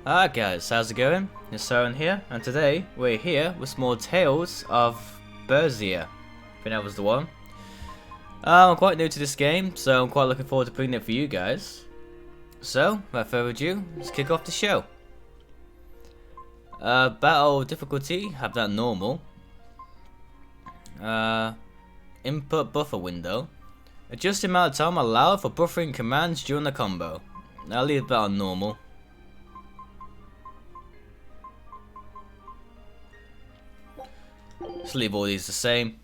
Hi guys, how's it going? It's Tyron here, and today we're here with more Tales of Berseria. I think that was the one. I'm quite new to this game, so I'm quite looking forward to playing it for you guys. So, without further ado, let's kick off the show. Battle difficulty, have that normal. Input buffer window. Adjust the amount of time allowed for buffering commands during the combo. I'll leave that on normal. Just leave all these the same.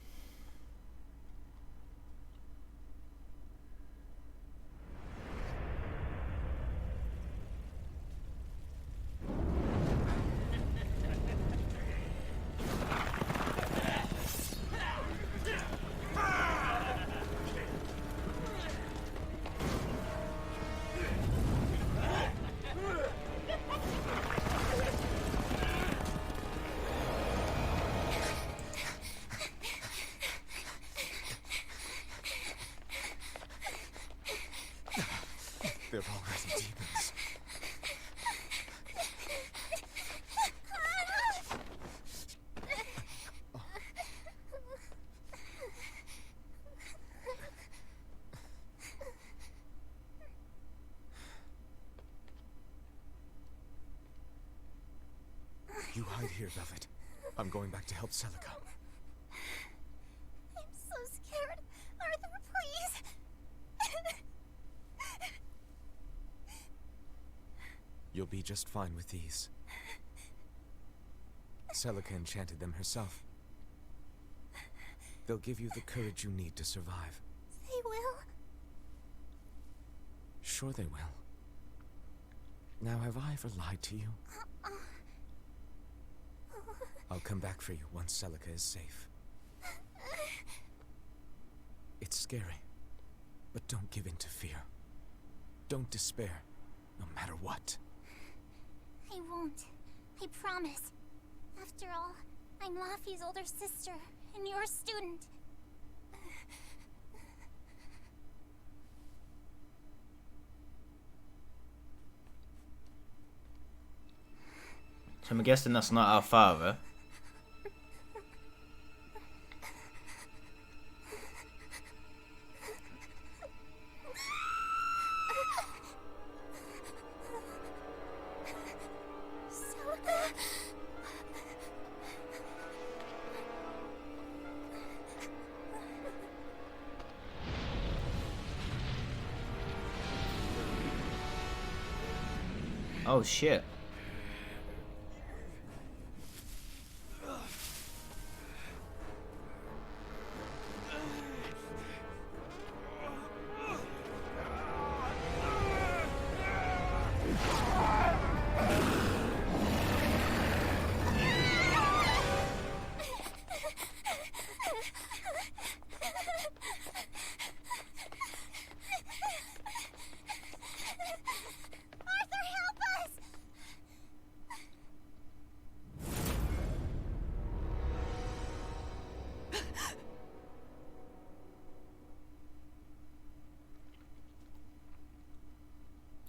They're already demons. You hide here, Velvet. I'm going back to help Celica. I'm so scared. Arthur, please. You'll be just fine with these. Celica enchanted them herself. They'll give you the courage you need to survive. They will. Sure they will. Now, have I ever lied to you? I'll come back for you once Celica is safe. It's scary, but don't give in to fear. Don't despair, no matter what. I won't. I promise. After all, I'm Laffy's older sister, and your student. So I'm guessing that's not our father. Oh shit.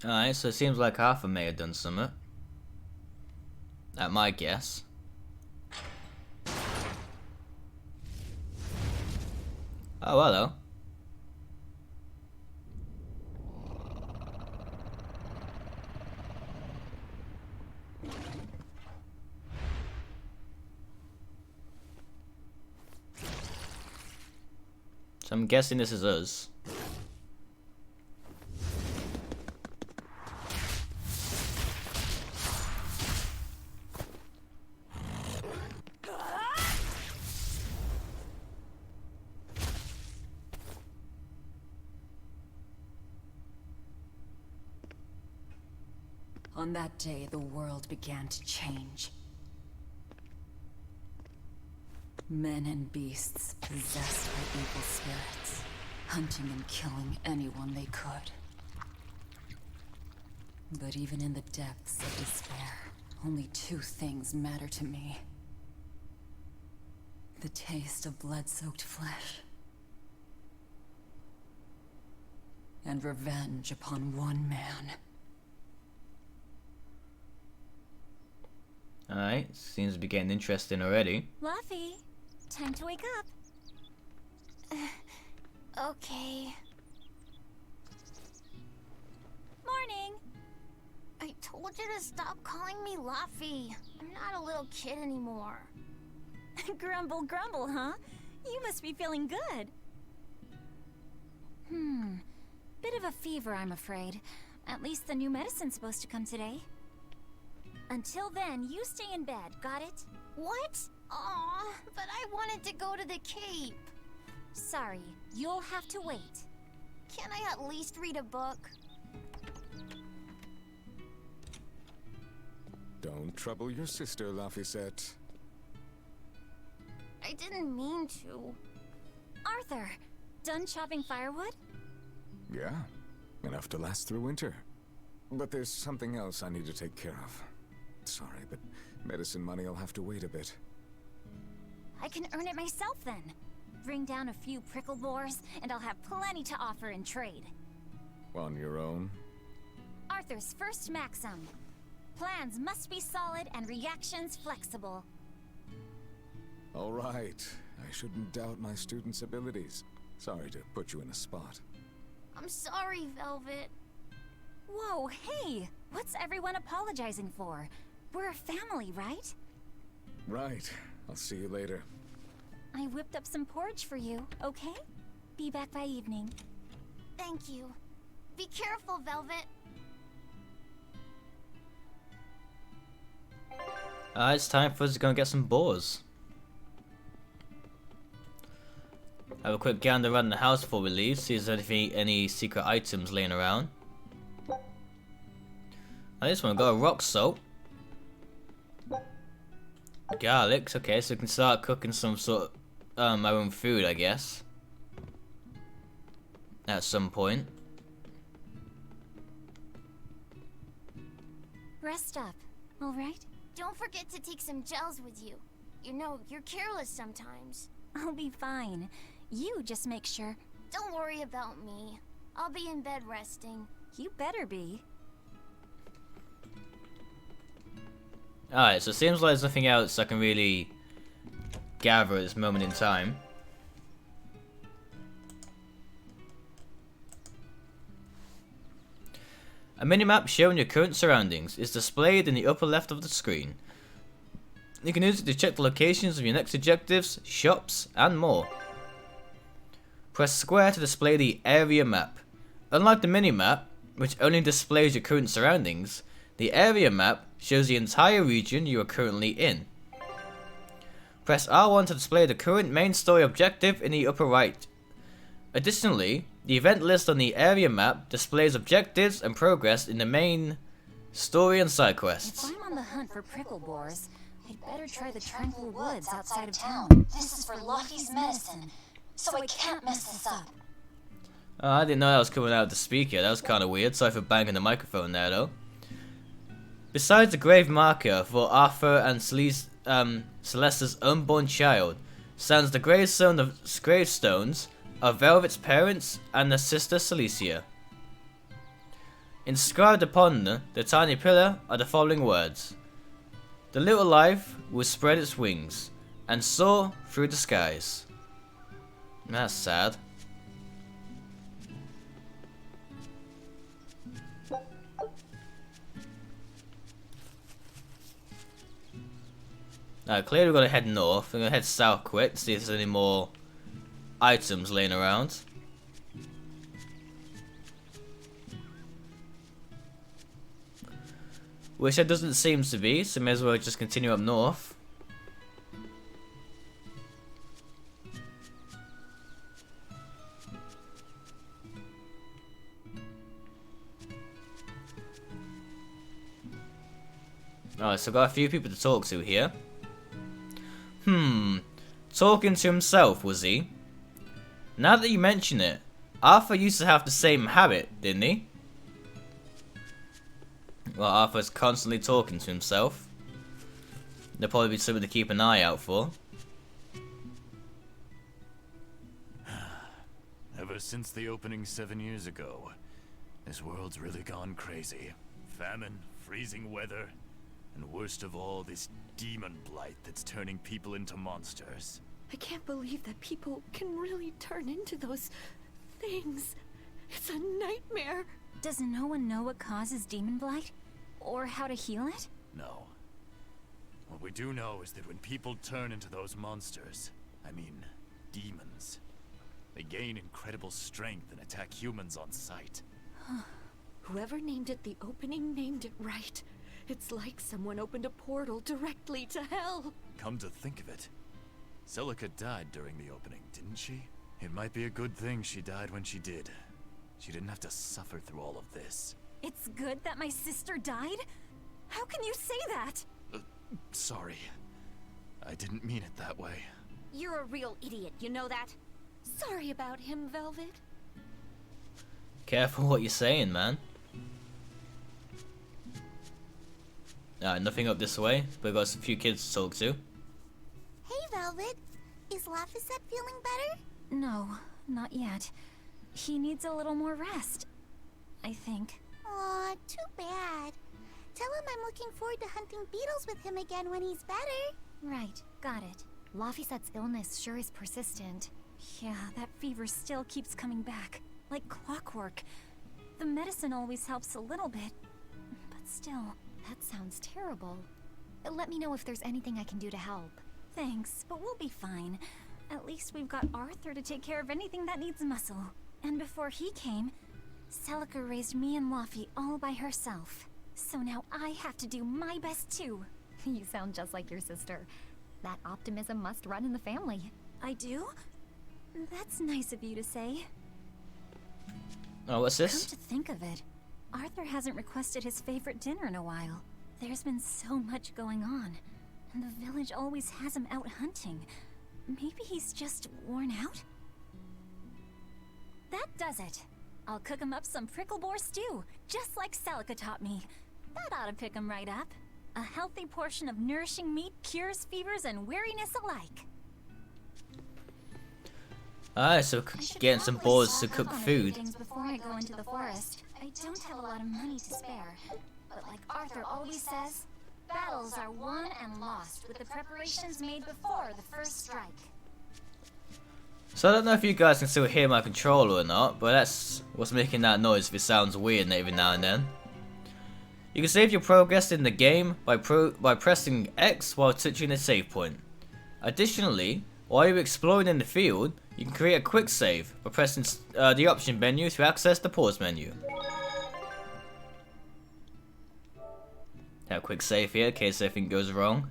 Alright, so it seems like Arthur may have done something. At my guess. Oh, hello. So I'm guessing this is us. On that day, the world began to change. Men and beasts possessed by evil spirits, hunting and killing anyone they could. But even in the depths of despair, only two things matter to me. The taste of blood-soaked flesh, and revenge upon one man. Alright, seems to be getting interesting already. Luffy, time to wake up. Okay. Morning. I told you to stop calling me Luffy. I'm not a little kid anymore. Grumble, grumble, huh? You must be feeling good. Bit of a fever, I'm afraid. At least the new medicine's supposed to come today. Until then, you stay in bed, got it? What? Aw, but I wanted to go to the Cape. Sorry, you'll have to wait. Can I at least read a book? Don't trouble your sister, Laphicet. I didn't mean to. Arthur, done chopping firewood? Yeah, enough to last through winter. But there's something else I need to take care of. Sorry, but medicine money will have to wait a bit. I can earn it myself then. Bring down a few prickle boars, and I'll have plenty to offer in trade. On your own? Arthur's first maxim. Plans must be solid and reactions flexible. All right. I shouldn't doubt my students' abilities. Sorry to put you in a spot. I'm sorry, Velvet. Whoa, hey! What's everyone apologizing for? We're a family, right? Right. I'll see you later. I whipped up some porridge for you, okay? Be back by evening. Thank you. Be careful, Velvet. It's time for us to go and get some boars. Have a quick gander around the house before we leave, see if there's any secret items laying around. This one got a rock salt. Garlic, okay, so we can start cooking some sort of our own food, I guess. At some point. Rest up, alright? Don't forget to take some gels with you. You know, you're careless sometimes. I'll be fine. You just make sure. Don't worry about me. I'll be in bed resting. You better be. Alright, so it seems like there's nothing else I can really gather at this moment in time. A minimap showing your current surroundings is displayed in the upper left of the screen. You can use it to check the locations of your next objectives, shops, and more. Press square to display the area map. Unlike the minimap, which only displays your current surroundings, the area map shows the entire region you are currently in. Press R1 to display the current main story objective in the upper right. Additionally, the event list on the area map displays objectives and progress in the main story and side quests. If I'm on the hunt for prickle boars, I'd better try the tranquil woods outside of town. This is for Luffy's medicine, so I can't mess this up. I didn't know that was coming out of the speaker. That was kind of weird. Sorry for banging the microphone there, though. Besides the grave marker for Arthur and Celeste's unborn child, stands the gravestones of Velvet's parents and their sister Celicia. Inscribed upon the tiny pillar are the following words: "The little life will spread its wings and soar through the skies." That's sad. Now, clearly we're going to head north. We're going to head south quick to see if there's any more items laying around. Which there doesn't seem to be, so may as well just continue up north. Alright, so I've got a few people to talk to here. Talking to himself, was he? Now that you mention it, Arthur used to have the same habit, didn't he? Well, Arthur's constantly talking to himself. There'll probably be something to keep an eye out for. Ever since the opening 7 years ago, this world's really gone crazy. Famine, freezing weather, and worst of all, this demon blight that's turning people into monsters. I can't believe that people can really turn into those things. It's a nightmare. Does no one know what causes demon blight? Or how to heal it? No. What we do know is that when people turn into those monsters, I mean, demons, they gain incredible strength and attack humans on sight. Whoever named it the opening named it right. It's like someone opened a portal directly to hell. Come to think of it, Celica died during the opening, didn't she? It might be a good thing she died when she did. She didn't have to suffer through all of this. It's good that my sister died? How can you say that? Sorry. I didn't mean it that way. You're a real idiot, you know that? Sorry about him, Velvet. Careful what you're saying, man. Nothing up this way, but we've got a few kids to talk to. Hey, Velvet. Is Laphicet feeling better? No, not yet. He needs a little more rest, I think. Aw, too bad. Tell him I'm looking forward to hunting beetles with him again when he's better. Right, got it. Laphicet's illness sure is persistent. Yeah, that fever still keeps coming back, like clockwork. The medicine always helps a little bit, but still. That sounds terrible. Let me know if there's anything I can do to help. Thanks, but we'll be fine. At least we've got Arthur to take care of anything that needs muscle. And before he came, Celica raised me and Laffy all by herself. So now I have to do my best too. You sound just like your sister. That optimism must run in the family. I do? That's nice of you to say. Oh, what's this? Come to think of it, Arthur hasn't requested his favorite dinner in a while. There's been so much going on, and the village always has him out hunting. Maybe he's just worn out? That does it. I'll cook him up some prickle boar stew, just like Celica taught me. That ought to pick him right up. A healthy portion of nourishing meat cures fevers and weariness alike. Alright, so getting some boards to cook food. Before I go into the forest, I don't have a lot of money to spare. But like Arthur always says, battles are won and lost with the preparations made before the first strike. So I don't know if you guys can still hear my controller or not, but that's what's making that noise if it sounds weird every now and then. You can save your progress in the game by pressing X while touching the save point. Additionally, while you're exploring in the field, you can create a quick save by pressing the option menu to access the pause menu. Have a quick save here in case anything goes wrong.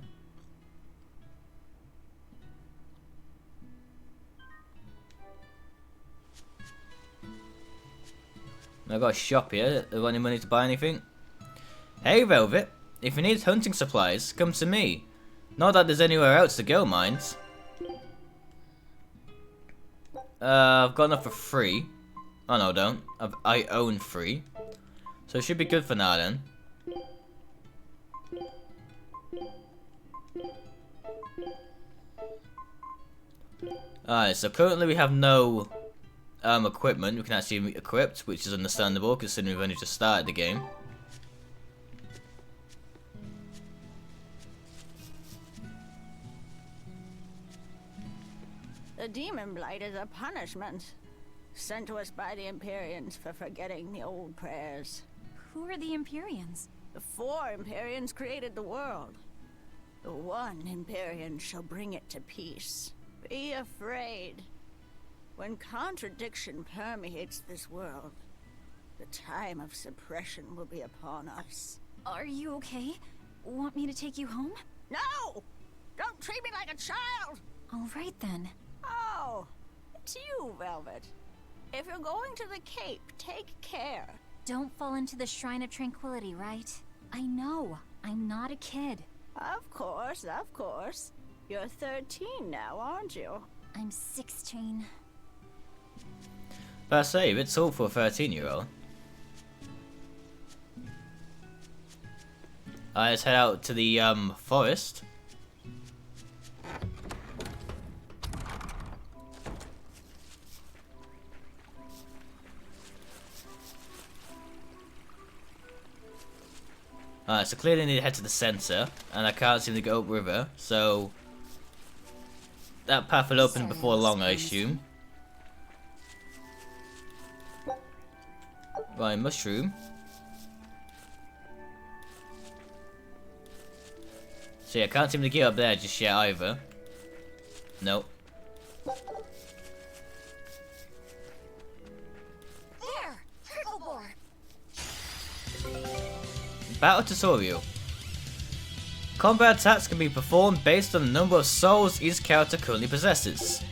I got a shop here. Have got any money to buy anything? Hey Velvet, if you need hunting supplies, come to me. Not that there's anywhere else to go, mind. I've got enough for free. Oh no, I don't. I own free. So it should be good for now then. Alright, so currently we have no equipment we can actually equip, which is understandable considering we've only just started the game. The demon blight is a punishment sent to us by the Empyreans for forgetting the old prayers. Who are the Empyreans? The 4 Empyreans created the world. The 1 Empyrean shall bring it to peace. Be afraid. When contradiction permeates this world, the time of suppression will be upon us. Are you okay? Want me to take you home? No! Don't treat me like a child! Alright then. Oh, it's you, Velvet. If you're going to the Cape, take care. Don't fall into the Shrine of Tranquility, right? I know. I'm not a kid. Of course, of course. You're 13 now, aren't you? I'm 16. But I say, it's all for a 13-year-old. Alright, let's head out to the forest. Alright, so clearly I need to head to the center, and I can't seem to go upriver, so that path will open before long, I assume. Right, mushroom. So yeah, I can't seem to get up there just yet either. Nope. There! Picklebore! Battle tutorial. Combat attacks can be performed based on the number of souls each character currently possesses.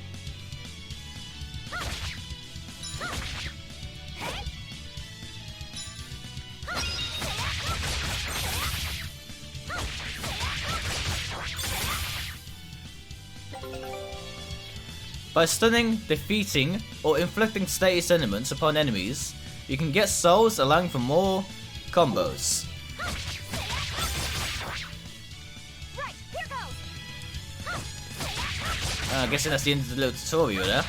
By stunning, defeating, or inflicting status elements upon enemies, you can get souls allowing for more combos. Right, here goes! I'm guessing that's the end of the little tutorial there.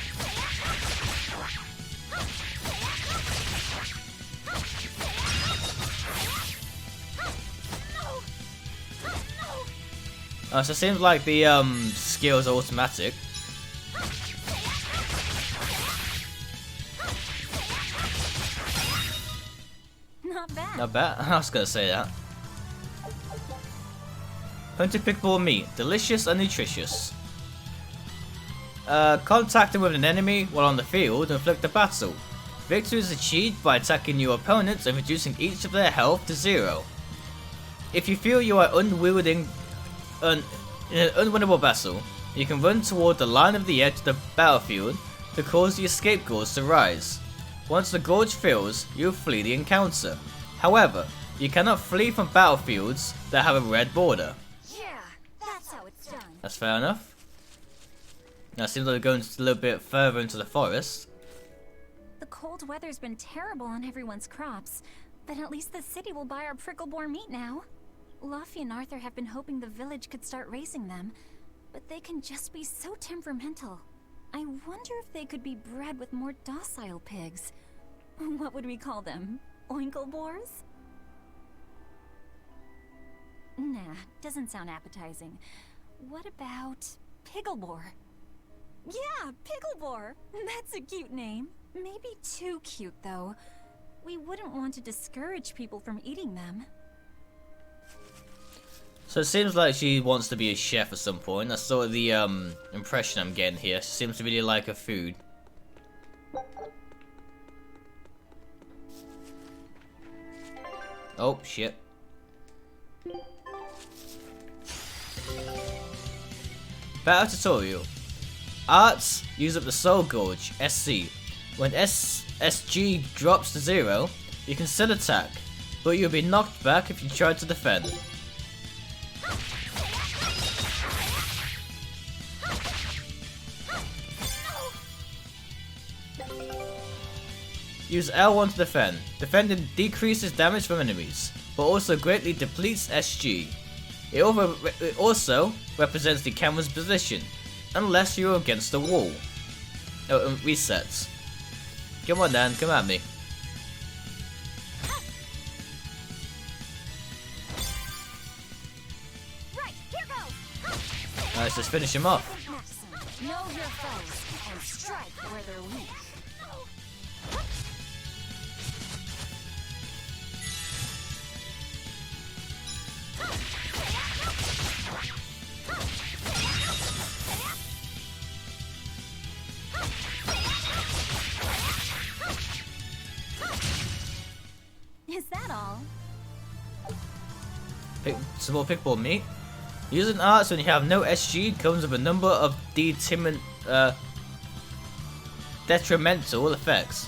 So it seems like the skills are automatic. Not bad. Not bad. I was gonna say that. Hunting pickleball meat, delicious and nutritious. Contacting with an enemy while on the field to inflict a battle. Victory is achieved by attacking your opponents and reducing each of their health to 0. If you feel you are in an unwinnable battle, you can run toward the line of the edge of the battlefield to cause the escape gauge to rise. Once the gauge fills, you'll flee the encounter. However, you cannot flee from battlefields that have a red border. Yeah, that's how it's done. That's fair enough. Now it seems like we're going just a little bit further into the forest. The cold weather's been terrible on everyone's crops, but at least the city will buy our prickleborn meat now. Luffy and Arthur have been hoping the village could start raising them, but they can just be so temperamental. I wonder if they could be bred with more docile pigs. What would we call them? Oinklebores? Nah, doesn't sound appetizing. What about Picklebore? Yeah, Picklebore! That's a cute name. Maybe too cute, though. We wouldn't want to discourage people from eating them. So it seems like she wants to be a chef at some point. That's sort of the impression I'm getting here. She seems to really like her food. Oh, shit. Battle tutorial. Arts use up the Soul Gorge, SC. When SG drops to 0, you can still attack, but you'll be knocked back if you try to defend. Use L1 to defend. Defending decreases damage from enemies, but also greatly depletes SG. It also represents the camera's position, unless you're against the wall. Oh, and resets. Come on Dan, come at me. Right, here goes! Let's just finish him off. Know your foes and strike where they're weak. Is that all? Some more pickball meat. Using arts when you have no SG comes with a number of detrimental effects.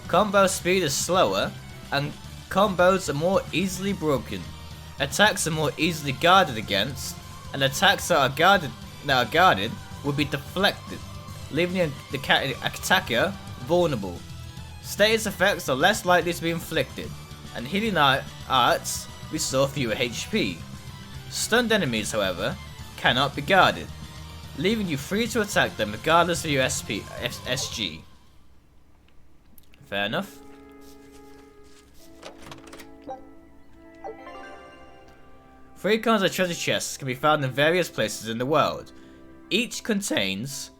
Combo speed is slower, and combos are more easily broken. Attacks are more easily guarded against, and attacks that are guarded will be deflected, leaving the attacker vulnerable. Status effects are less likely to be inflicted, and healing arts restore fewer HP. Stunned enemies, however, cannot be guarded, leaving you free to attack them regardless of your SG. Fair enough. 3 kinds of treasure chests can be found in various places in the world. Each contains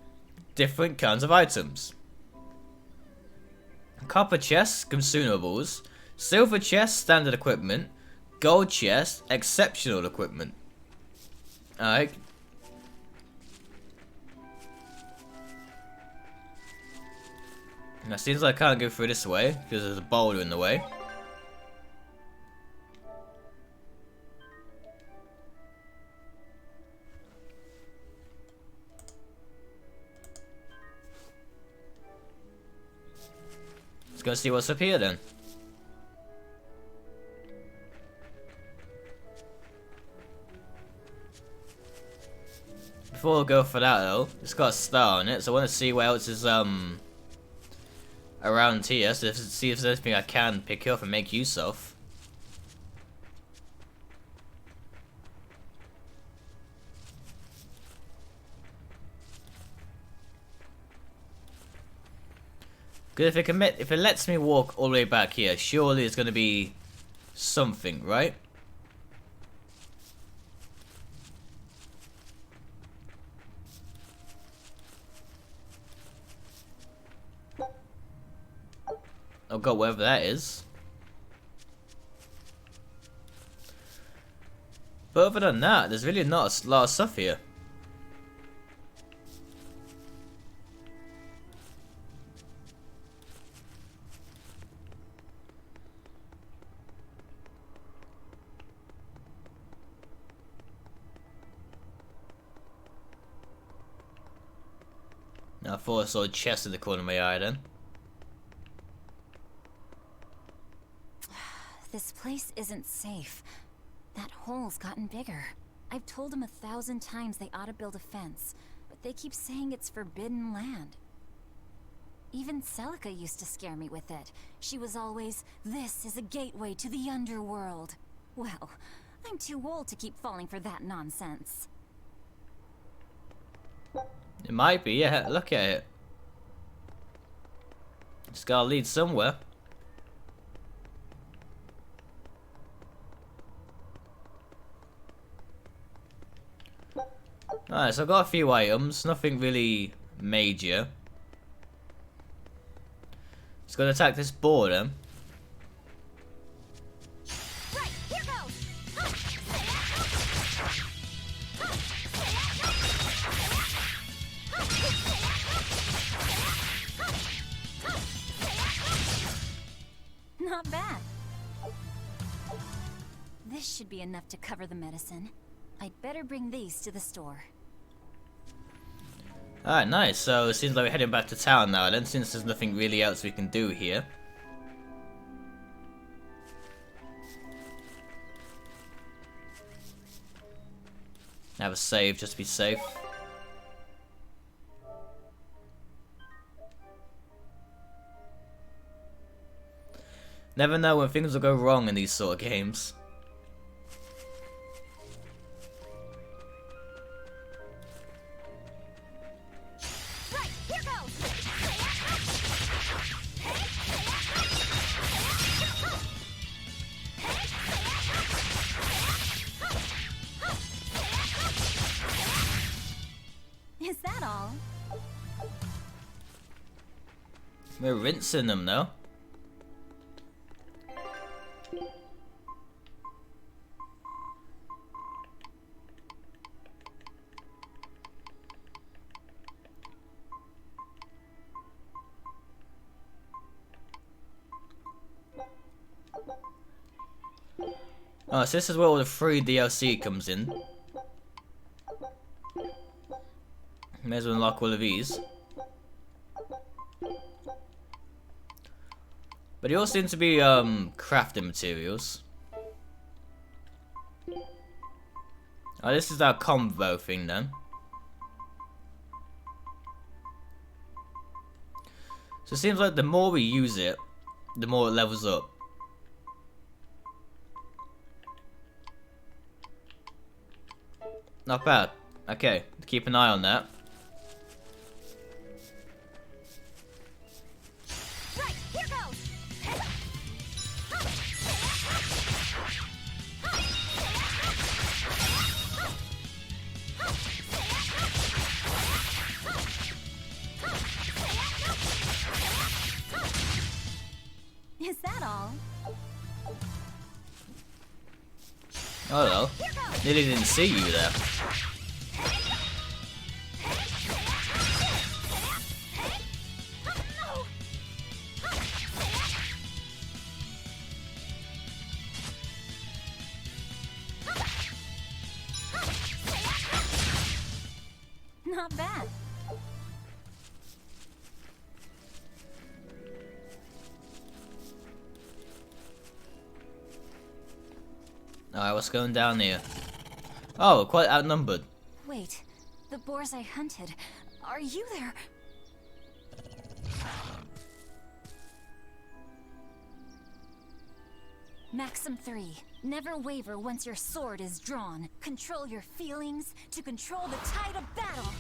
different kinds of items. Copper chests, consumables. Silver chests, standard equipment. Gold chests, exceptional equipment. Alright. Now it seems like I can't go through this way because there's a boulder in the way. Let's go see what's up here then. Before I go for that though, it's got a star on it, so I want to see what else is around here, so see if there's anything I can pick up and make use of. Good, if it lets me walk all the way back here, surely it's going to be something, right? I've got whatever that is. But other than that, there's really not a lot of stuff here. Now I thought I saw a chest in the corner of my eye then. This place isn't safe. That hole's gotten bigger. I've told them 1,000 times they ought to build a fence, but they keep saying it's forbidden land. Even Celica used to scare me with it. She was always, "This is a gateway to the underworld." Well, I'm too old to keep falling for that nonsense. It might be, yeah, look at it. It's gotta lead somewhere. Alright, so I've got a few items, nothing really major. Just gonna attack this board then. Right, here goes. Not bad. This should be enough to cover the medicine. I'd better bring these to the store. Alright, nice. So it seems like we're heading back to town now then, since there's nothing really else we can do here. Have a save just to be safe. Never know when things will go wrong in these sort of games. Right, here goes. Is that all? We're rinsing them though. Oh, so this is where all the free DLC comes in. May as well unlock all of these. But they all seem to be crafting materials. Oh, this is our combo thing then. So it seems like the more we use it, the more it levels up. Not bad. Okay, keep an eye on that. Right, here goes. Oh hello. Nearly didn't see you there. Not bad. Alright, what's going down here? Oh, we're quite outnumbered. Wait, the boars I hunted. Are you there? Maxim 3. Never waver once your sword is drawn. Control your feelings to control the tide of battle.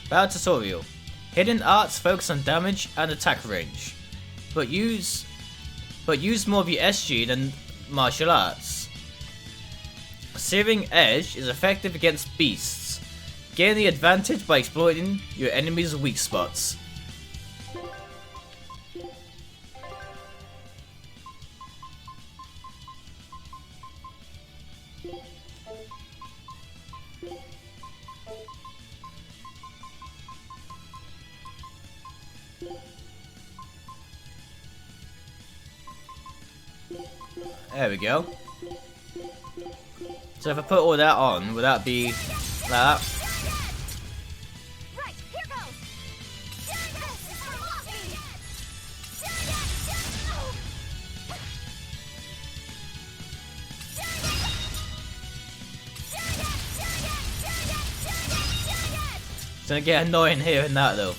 Battle tutorial. Hidden arts focus on damage and attack range, but use more of your SG than martial arts. Searing Edge is effective against beasts. Gain the advantage by exploiting your enemy's weak spots. There we go. So if I put all that on, would that be like that? Right, here goes. This is for Luffy. It's gonna get annoying hearing that though.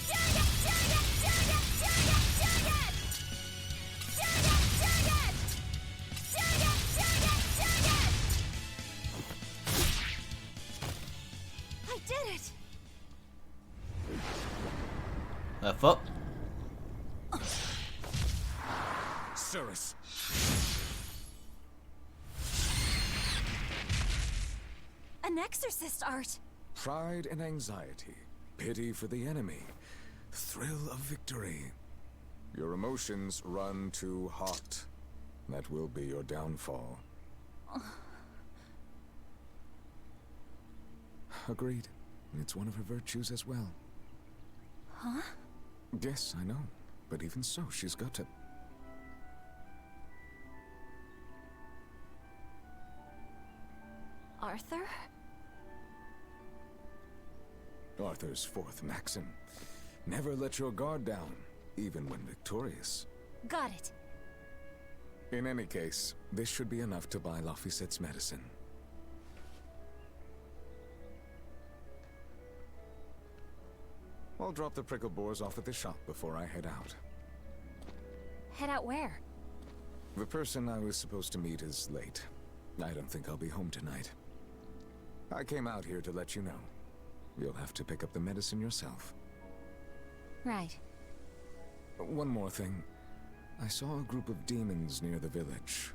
I did it. Fuck. Cirrus. An exorcist art. Pride and anxiety. Pity for the enemy. Thrill of victory. Your emotions run too hot. That will be your downfall. Agreed. It's one of her virtues as well. Huh? Yes, I know. But even so, she's got to... Arthur? Arthur's fourth maxim. Never let your guard down, even when victorious. Got it. In any case, this should be enough to buy Laphicet's medicine. I'll drop the prickle boars off at the shop before I head out. Head out where? The person I was supposed to meet is late. I don't think I'll be home tonight. I came out here to let you know. You'll have to pick up the medicine yourself. Right. One more thing. I saw a group of demons near the village.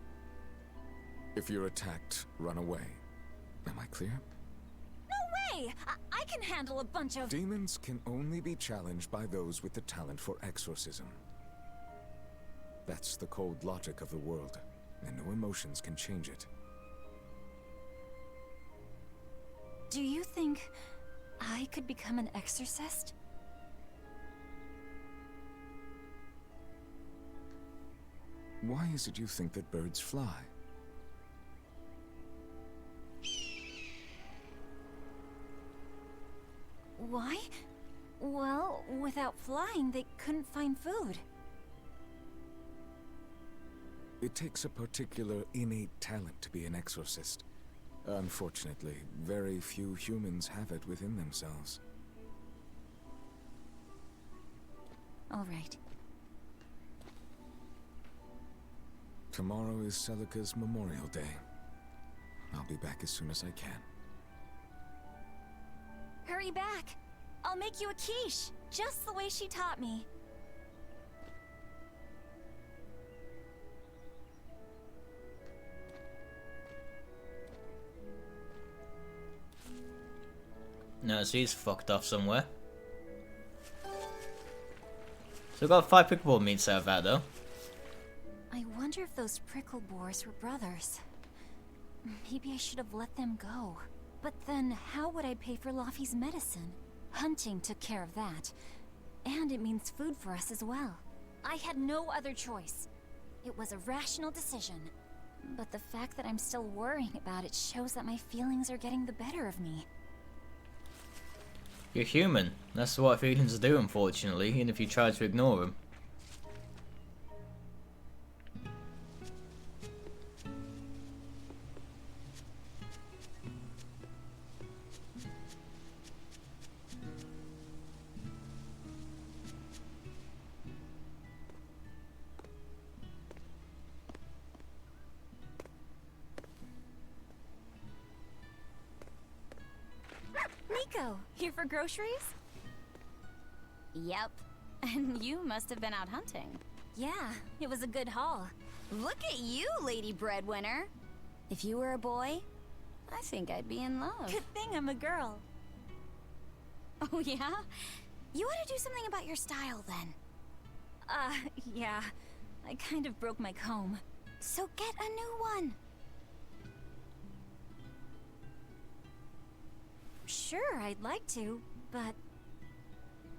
If you're attacked, run away. Am I clear? No way! I can handle a bunch of... Demons can only be challenged by those with the talent for exorcism. That's the cold logic of the world, and no emotions can change it. Do you think I could become an exorcist? Why is it you think that birds fly? Why? Well, without flying, they couldn't find food. It takes a particular innate talent to be an exorcist. Unfortunately, very few humans have it within themselves. All right. Tomorrow is Celica's Memorial Day. I'll be back as soon as I can. Hurry back! I'll make you a quiche, just the way she taught me. No, so he's fucked off somewhere. So we got 5 pickleball meats out of that though. I wonder wonder if those prickle boars were brothers. Maybe I should have let them go. But then, how would I pay for Laffy's medicine? Hunting took care of that. And it means food for us as well. I had no other choice. It was a rational decision. But the fact that I'm still worrying about it shows that my feelings are getting the better of me. You're human. That's what feelings do, unfortunately, even if you try to ignore them. Nico, here for groceries? Yep. And you must have been out hunting. Yeah, it was a good haul. Look at you, lady breadwinner. If you were a boy, I think I'd be in love. Good thing I'm a girl. Oh, yeah? You ought to do something about your style, then. Yeah. I kind of broke my comb. So get a new one. Sure, I'd like to, but...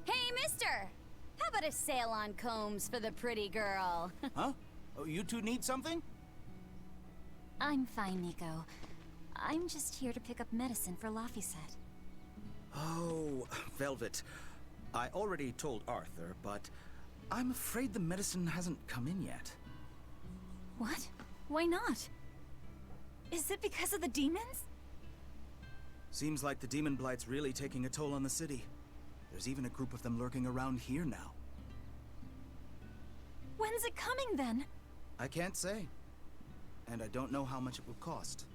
Hey, mister! How about a sale on combs for the pretty girl? Huh? Oh, you two need something? I'm fine, Nico. I'm just here to pick up medicine for Laffy said. Oh, Velvet. I already told Arthur, but I'm afraid the medicine hasn't come in yet. What? Why not? Is it because of the demons? Seems like the demon blight's really taking a toll on the city. There's even a group of them lurking around here now. When's it coming, then? I can't say. And I don't know how much it will cost.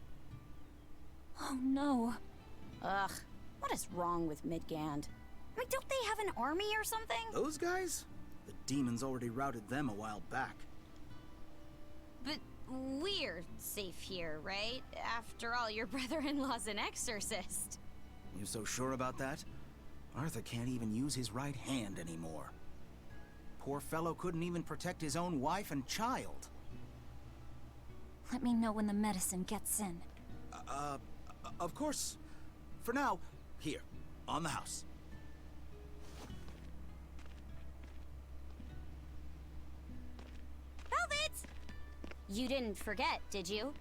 Oh, no. Ugh, what is wrong with Midgand? I mean, don't they have an army or something? Those guys? The demons already routed them a while back. But we're safe here, right? After all, your brother-in-law's an exorcist. You so sure about that? Arthur can't even use his right hand anymore. Poor fellow couldn't even protect his own wife and child. Let me know when the medicine gets in. Of course. For now, here, on the house. Velvet! You didn't forget, did you?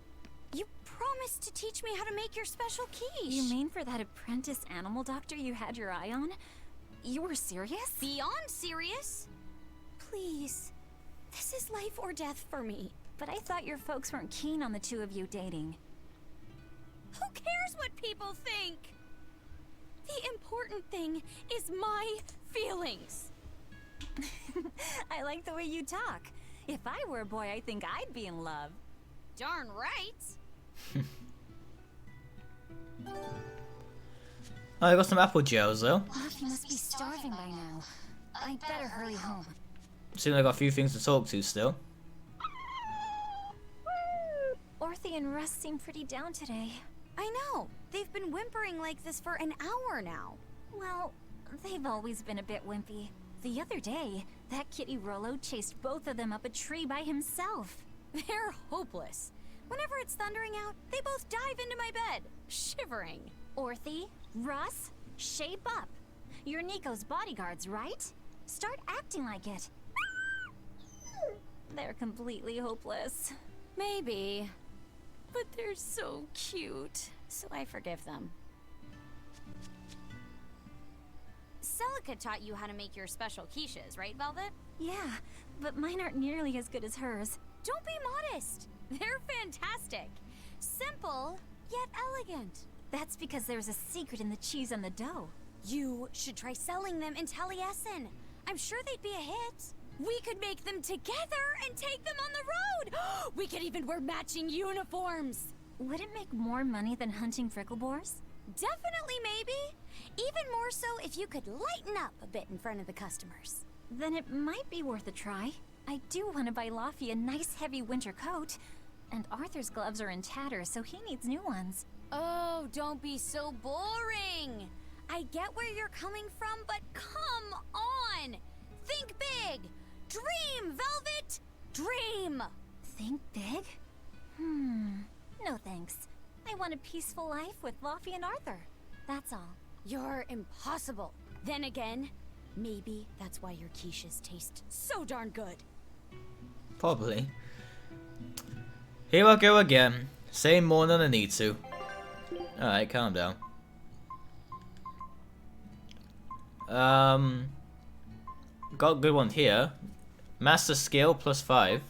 You promised to teach me how to make your special quiche. You mean for that apprentice animal doctor you had your eye on? You were serious? Beyond serious. Please. This is life or death for me. But I thought your folks weren't keen on the two of you dating. Who cares what people think? The important thing is my feelings. I like the way you talk. If I were a boy, I think I'd be in love. Darn right. Oh, I got some apple gels though. Laffy must be starving by now. I better hurry home. Seems like I got a few things to talk to still. Orthy and Russ seem pretty down today. I know. They've been whimpering like this for an hour now. Well, they've always been a bit wimpy. The other day, that kitty Rollo chased both of them up a tree by himself. They're hopeless. Whenever it's thundering out, they both dive into my bed, shivering. Orthy, Russ, shape up. You're Nico's bodyguards, right? Start acting like it. They're completely hopeless. Maybe. But they're so cute, so I forgive them. Celica taught you how to make your special quiches, right, Velvet? Yeah, but mine aren't nearly as good as hers. Don't be modest. They're fantastic. Simple, yet elegant. That's because there's a secret in the cheese on the dough. You should try selling them in Taliesin. I'm sure they'd be a hit. We could make them together and take them on the road! We could even wear matching uniforms! Would it make more money than hunting frickleboars? Definitely, maybe. Even more so if you could lighten up a bit in front of the customers. Then it might be worth a try. I do want to buy Laffy a nice heavy winter coat. And Arthur's gloves are in tatters, so he needs new ones. Oh, don't be so boring! I get where you're coming from, but come on! Think big! Dream, Velvet! Dream! Think big? No thanks. I want a peaceful life with Luffy and Arthur. That's all. You're impossible. Then again, maybe that's why your quiches taste so darn good. Probably. Here I go again. Saying more than I need to. Alright, calm down. Got a good one here. Master skill +5.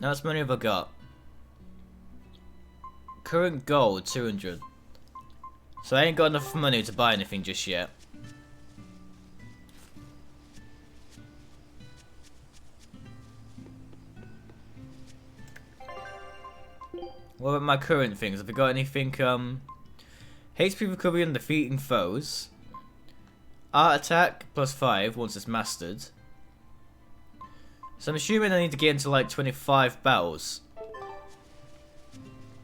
How much money have I got? Current goal 200. So I ain't got enough money to buy anything just yet. What about my current things? Have I got anything? HP recovery and defeating foes. Art attack +5 once it's mastered. So I'm assuming I need to get into like 25 battles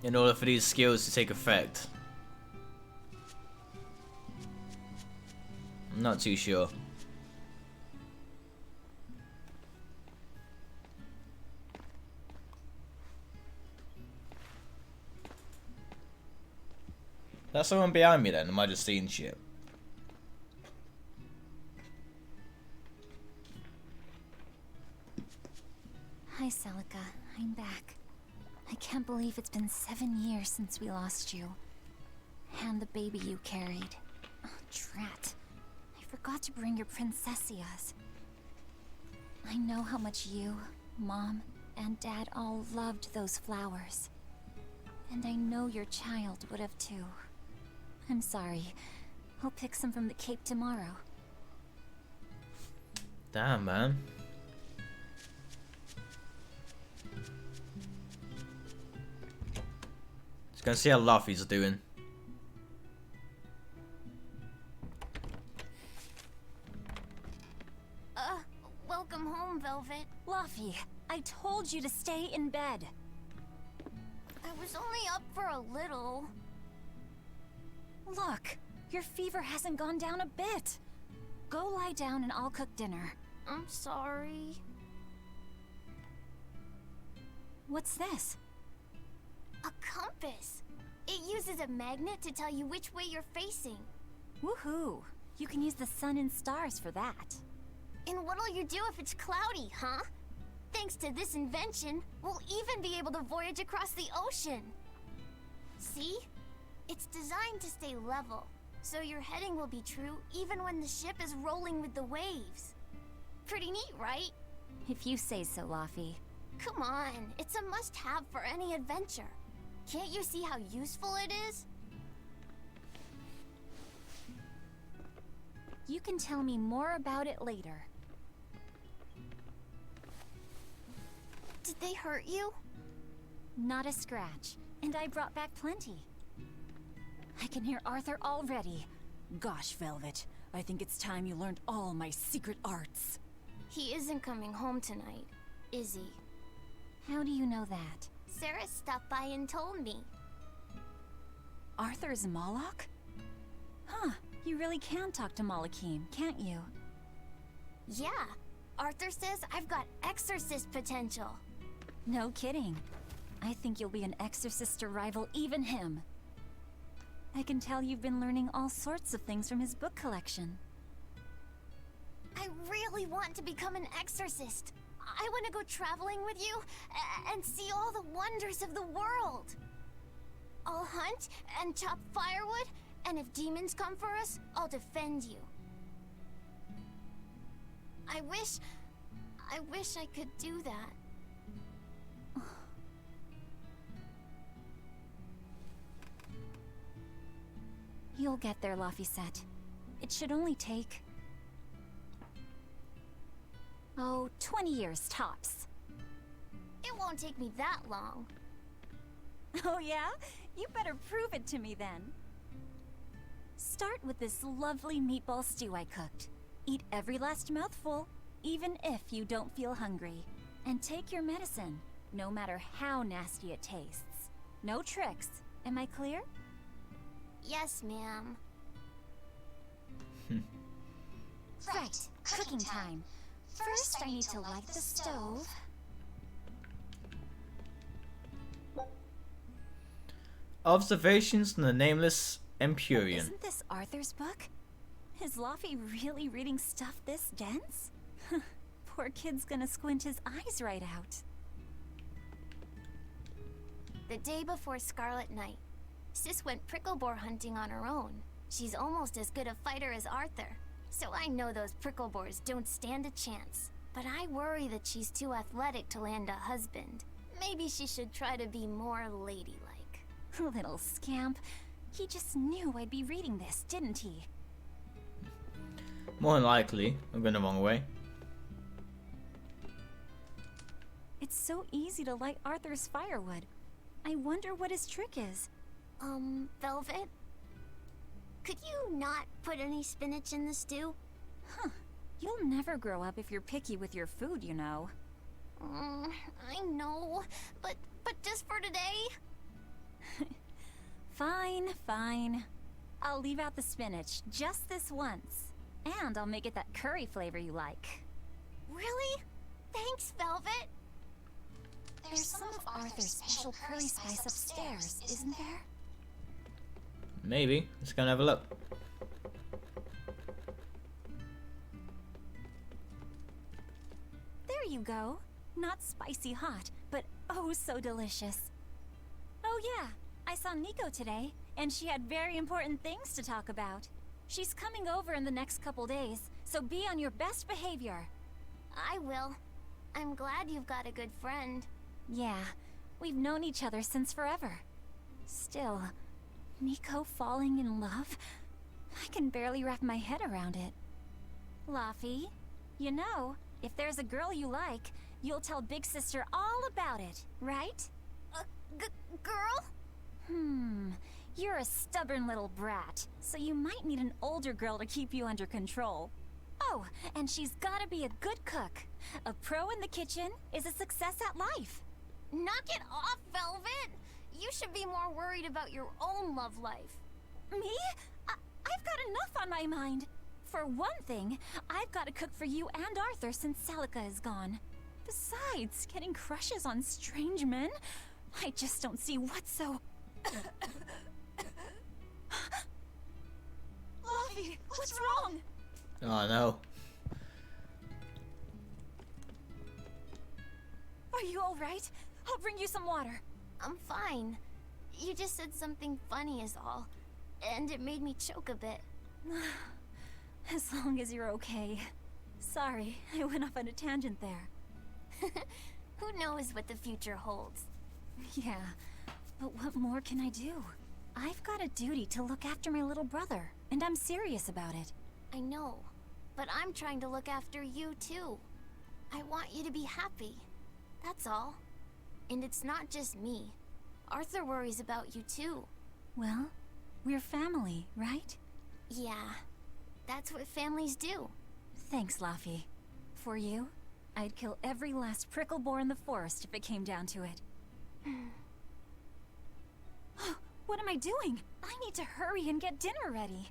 in order for these skills to take effect. I'm not too sure. That's someone behind me then, am I just seeing shit? Hi, Celica. I'm back. I can't believe it's been 7 years since we lost you. And the baby you carried. Oh, drat. I forgot to bring your princessias. I know how much you, Mom, and Dad all loved those flowers. And I know your child would have too. I'm sorry. I'll pick some from the Cape tomorrow. Damn, man. Just gonna see how Luffy's doing. Welcome home, Velvet. Luffy, I told you to stay in bed. I was only up for a little. Look, your fever hasn't gone down a bit. Go lie down and I'll cook dinner. I'm sorry. What's this? A compass. It uses a magnet to tell you which way you're facing. Woohoo! You can use the sun and stars for that. And what'll you do if it's cloudy, huh? Thanks to this invention, we'll even be able to voyage across the ocean. See? It's designed to stay level, so your heading will be true even when the ship is rolling with the waves. Pretty neat, right? If you say so, Luffy. Come on, it's a must-have for any adventure. Can't you see how useful it is? You can tell me more about it later. Did they hurt you? Not a scratch, and I brought back plenty. I can hear Arthur already. Gosh, Velvet, I think it's time you learned all my secret arts. He isn't coming home tonight, is he? How do you know that? Sarah stopped by and told me. Arthur's Moloch? Huh, you really can talk to Malakim, can't you? Yeah, Arthur says I've got exorcist potential. No kidding. I think you'll be an exorcist to rival even him. I can tell you've been learning all sorts of things from his book collection. I really want to become an exorcist. I want to go traveling with you and see all the wonders of the world. I'll hunt and chop firewood, and if demons come for us, I'll defend you. I wish I could do that. You'll get there, Laphicet. It should only take... 20 years tops. It won't take me that long. Oh yeah? You better prove it to me then. Start with this lovely meatball stew I cooked. Eat every last mouthful, even if you don't feel hungry. And take your medicine, no matter how nasty it tastes. No tricks. Am I clear? Yes, ma'am. Right, cooking time. First, I need to light the stove. Observations from the Nameless Empyrean. Isn't this Arthur's book? Is Laufey really reading stuff this dense? Poor kid's gonna squint his eyes right out. The day before Scarlet Night, Sis went prickleboar hunting on her own. She's almost as good a fighter as Arthur, so I know those prickleboars don't stand a chance. But I worry that she's too athletic to land a husband. Maybe she should try to be more ladylike. Little scamp. He just knew I'd be reading this, didn't he? More than likely, I'm going the wrong way. It's so easy to light Arthur's firewood. I wonder what his trick is. Velvet? Could you not put any spinach in the stew? Huh. You'll never grow up if you're picky with your food, you know. I know, but just for today? Fine, fine. I'll leave out the spinach just this once. And I'll make it that curry flavor you like. Really? Thanks, Velvet. There's some of Arthur's special curry spice upstairs, isn't there? Maybe. Let's go and have a look. There you go. Not spicy hot, but oh so delicious. Oh yeah, I saw Nico today, and she had very important things to talk about. She's coming over in the next couple days, so be on your best behavior. I will. I'm glad you've got a good friend. Yeah, we've known each other since forever. Still, Nico falling in love? I can barely wrap my head around it. Laufey, you know, if there's a girl you like, you'll tell Big Sister all about it, right? Girl? You're a stubborn little brat, so you might need an older girl to keep you under control. Oh, and she's gotta be a good cook. A pro in the kitchen is a success at life. Knock it off, Velvet! You should be more worried about your own love life. Me? I've got enough on my mind. For one thing, I've got to cook for you and Arthur since Celica is gone. Besides, getting crushes on strange men? I just don't see what's so... Laufey, what's wrong? Oh no. Are you alright? I'll bring you some water. I'm fine. You just said something funny is all, and it made me choke a bit. As long as you're okay. Sorry, I went off on a tangent there. Who knows what the future holds? Yeah, but what more can I do? I've got a duty to look after my little brother, and I'm serious about it. I know, but I'm trying to look after you too. I want you to be happy. That's all. And it's not just me. Arthur worries about you too. Well, we're family, right? Yeah, that's what families do. Thanks, Laufey. For you, I'd kill every last prickleboar in the forest if it came down to it. What am I doing? I need to hurry and get dinner ready.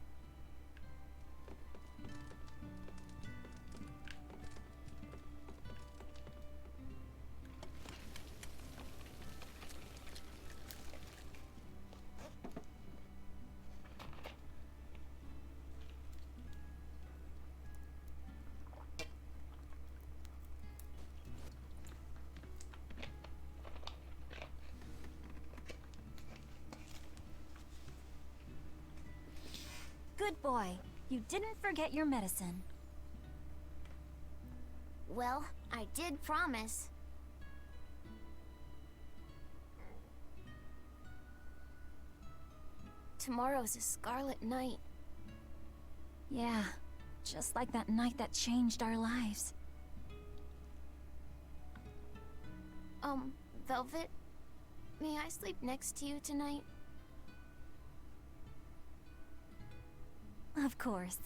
Good boy. You didn't forget your medicine. Well, I did promise. Tomorrow's a scarlet night. Yeah, just like that night that changed our lives. Velvet, may I sleep next to you tonight? Of course.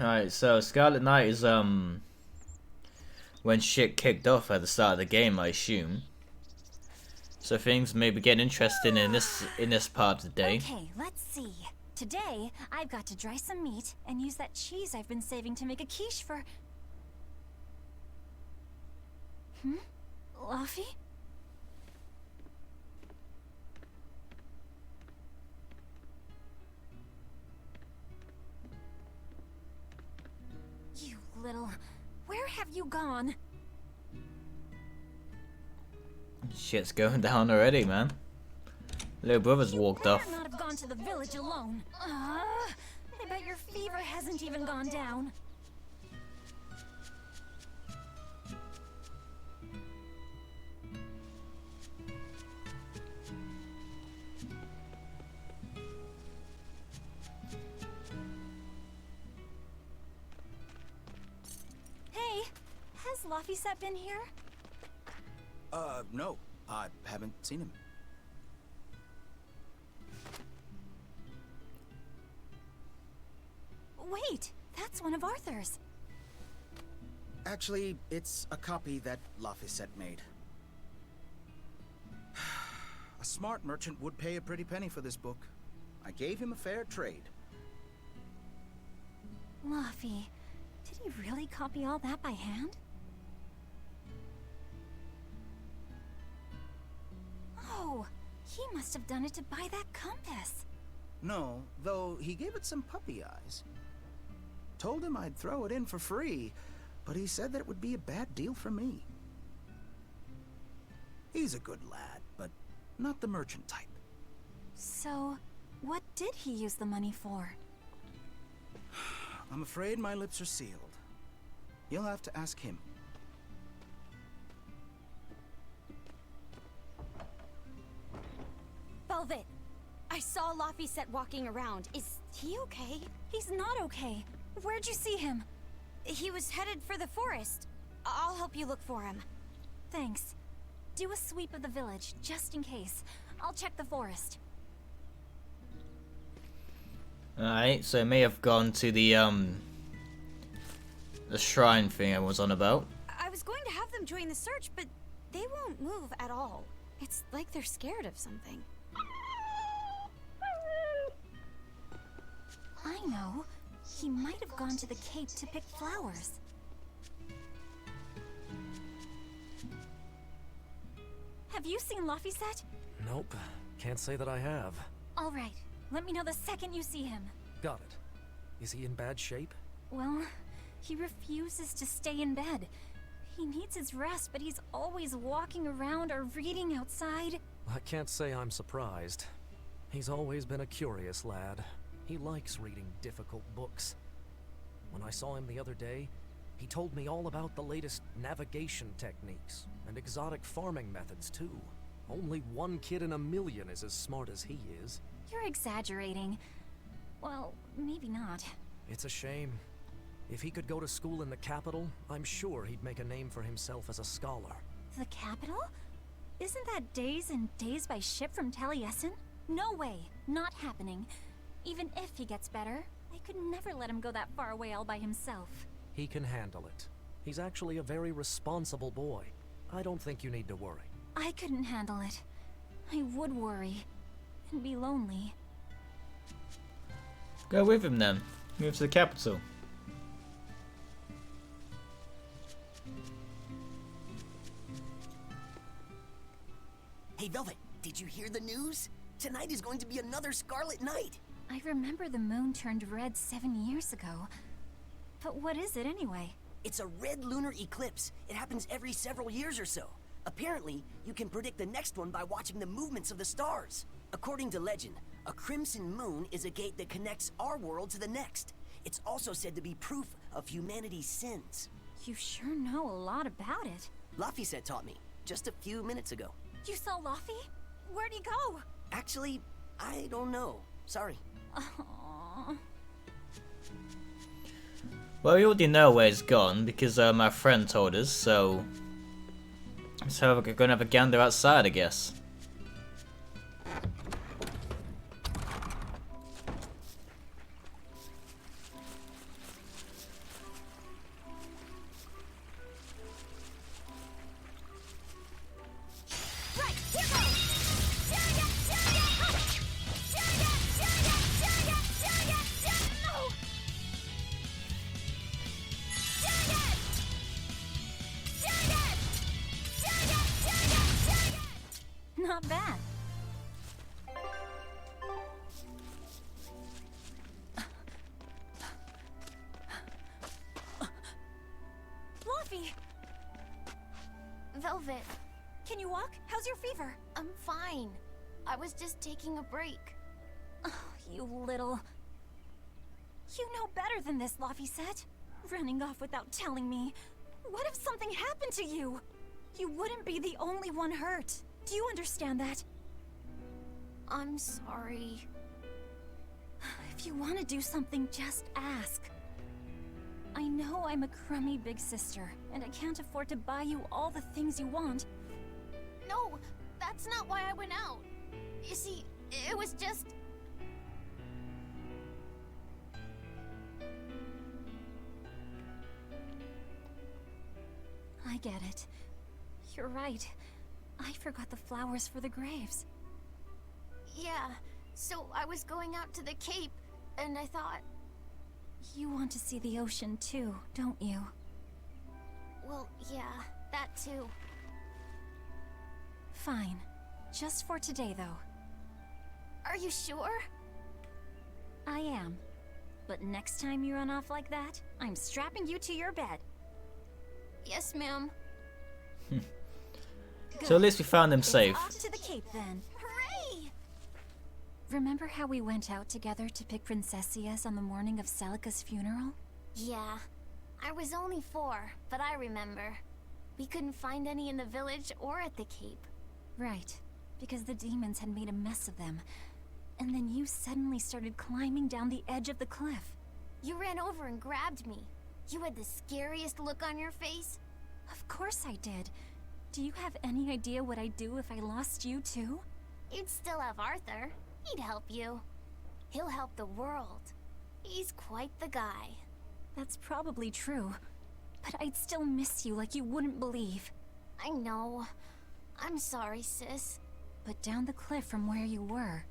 Alright, so Scarlet Knight is when shit kicked off at the start of the game, I assume. So things may be getting interesting in this part of the day. Okay, let's see. Today, I've got to dry some meat and use that cheese I've been saving to make a quiche for... Luffy? You little... Where have you gone? Shit's going down already, man. Little brother's walked off. You better not have gone to the village alone. I bet your fever hasn't even gone down. Hey, has Laphicet been here? No. I haven't seen him. Wait, that's one of Arthur's. Actually, it's a copy that Laphicet made. A smart merchant would pay a pretty penny for this book. I gave him a fair trade. Luffy, did he really copy all that by hand? Oh, he must have done it to buy that compass. No, though he gave it some puppy eyes. Told him I'd throw it in for free, but he said that it would be a bad deal for me. He's a good lad, but not the merchant type. So, what did he use the money for? I'm afraid my lips are sealed. You'll have to ask him. Velvet, I saw Laphicet walking around. Is he okay? He's not okay. Where'd you see him? He was headed for the forest. I'll help you look for him. Thanks. Do a sweep of the village, just in case. I'll check the forest. Alright, so it may have gone to the shrine thing I was on about. I was going to have them join the search, but they won't move at all. It's like they're scared of something. I know. He might have gone to the cape to pick flowers. Have you seen Laphicet? Nope. Can't say that I have. All right. Let me know the second you see him. Got it. Is he in bad shape? Well, he refuses to stay in bed. He needs his rest, but he's always walking around or reading outside. I can't say I'm surprised. He's always been a curious lad. He likes reading difficult books. When I saw him the other day, he told me all about the latest navigation techniques and exotic farming methods too. Only one kid in a million is as smart as he is. You're exaggerating. Well, maybe not. It's a shame. If he could go to school in the capital, I'm sure he'd make a name for himself as a scholar. The capital? Isn't that days and days by ship from Taliesin? No way. Not happening. Even if he gets better, I could never let him go that far away all by himself. He can handle it. He's actually a very responsible boy. I don't think you need to worry. I couldn't handle it. I would worry. And be lonely. Go with him then. Move to the capital. Hey Velvet, did you hear the news? Tonight is going to be another Scarlet Night. I remember the moon turned red 7 years ago. But what is it anyway? It's a red lunar eclipse. It happens every several years or so. Apparently, you can predict the next one by watching the movements of the stars. According to legend, a crimson moon is a gate that connects our world to the next. It's also said to be proof of humanity's sins. You sure know a lot about it. Laphicet taught me, just a few minutes ago. You saw Luffy? Where'd he go? Actually, I don't know. Sorry. Aww. Well, we already know where it's gone because my friend told us, so we're gonna have a gander outside, I guess. Not bad. Fluffy! Velvet, Can you walk? How's your fever? I'm fine. I was just taking a break. Oh, you little... You know better than this, Laphicet. Running off without telling me. What if something happened to you? You wouldn't be the only one hurt. Do you understand that? I'm sorry. If you want to do something, just ask. I know I'm a crummy big sister, and I can't afford to buy you all the things you want. No, that's not why I went out. You see, it was just... I get it. You're right. I forgot the flowers for the graves. Yeah, so I was going out to the Cape, and I thought... You want to see the ocean too, don't you? Well, yeah, that too. Fine. Just for today, though. Are you sure? I am. But next time you run off like that, I'm strapping you to your bed. Yes, ma'am. So at least we found them safe. Off to the Cape, then. Hooray! Remember how we went out together to pick princessias on the morning of Celica's funeral? Yeah. I was only 4, but I remember. We couldn't find any in the village or at the Cape. Right. Because the demons had made a mess of them. And then you suddenly started climbing down the edge of the cliff. You ran over and grabbed me. You had the scariest look on your face. Of course I did. Do you have any idea what I'd do if I lost you too? You'd still have Arthur. He'd help you. He'll help the world. He's quite the guy. That's probably true. But I'd still miss you like you wouldn't believe. I know. I'm sorry, sis. But down the cliff from where you were,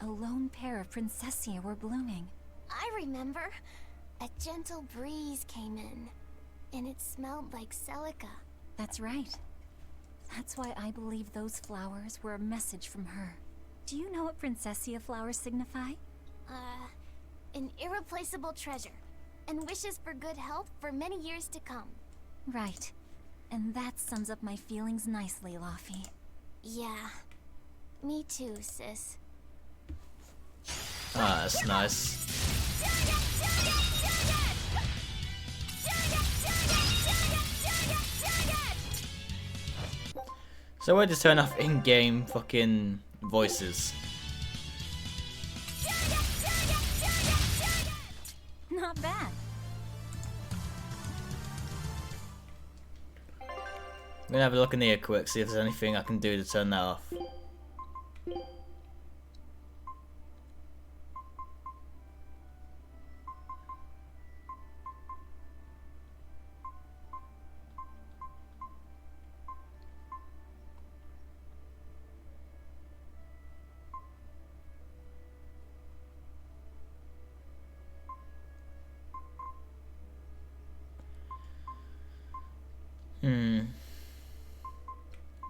a lone pair of princessia were blooming. I remember. A gentle breeze came in, and it smelled like Celica. That's right. That's why I believe those flowers were a message from her. Do you know what princessia flowers signify? An irreplaceable treasure, and wishes for good health for many years to come. Right. And that sums up my feelings nicely, Laphie. Yeah. Me too, sis. Ah, that's nice. So I just turn off in-game fucking voices. Not bad. I'm gonna have a look in here quick, see if there's anything I can do to turn that off.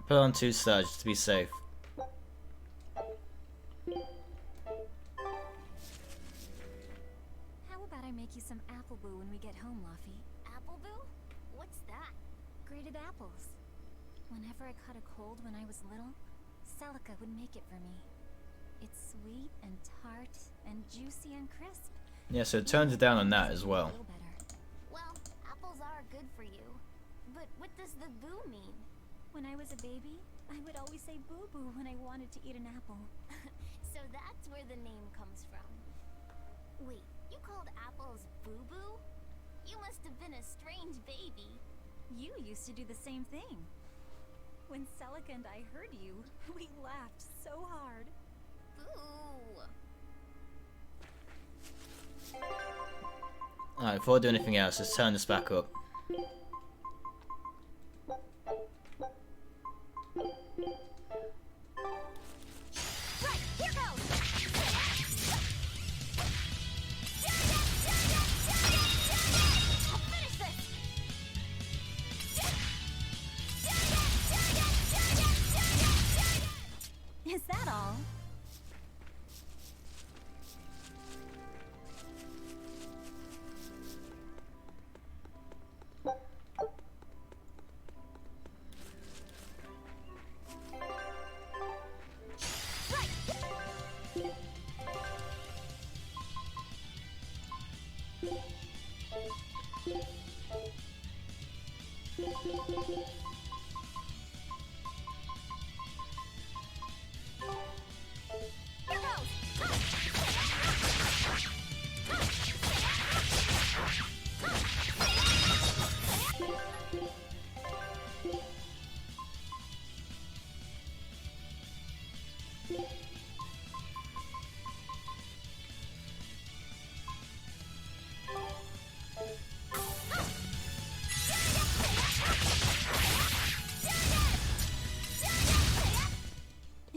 Put on 2 stars just to be safe. How about I make you some apple boo when we get home, Laphie? Apple Boo? What's that? Grated apples. Whenever I caught a cold when I was little, Celica would make it for me. It's sweet and tart and juicy and crisp. Yeah, so it turns it down on that as well. Well, apples are good for you. But what does the boo mean? When I was a baby, I would always say boo-boo when I wanted to eat an apple. So that's where the name comes from. Wait, you called apples boo-boo? You must have been a strange baby. You used to do the same thing. When Celica and I heard you, we laughed so hard. Boo! Alright, before I do anything else, let's turn this back up. Right, here goes! I'll finish this!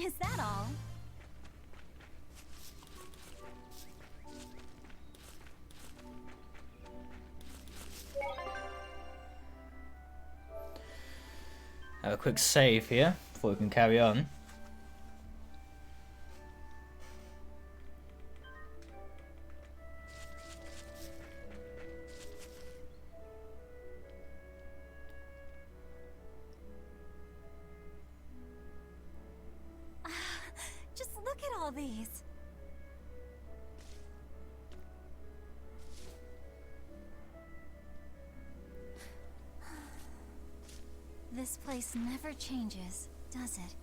Is that all? Have a quick save here before we can carry on. Just look at all these. This place never changes, does it?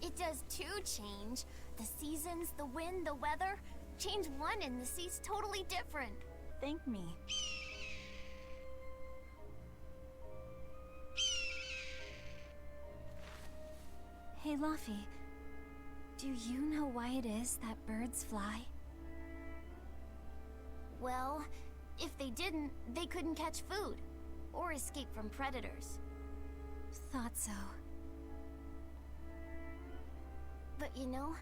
It does too change. The seasons, the wind, the weather. Change one and the sea's totally different. Thank me. Hey, Luffy. Do you know why it is that birds fly? Well, if they didn't, they couldn't catch food. Or escape from predators. Thought so. But you know,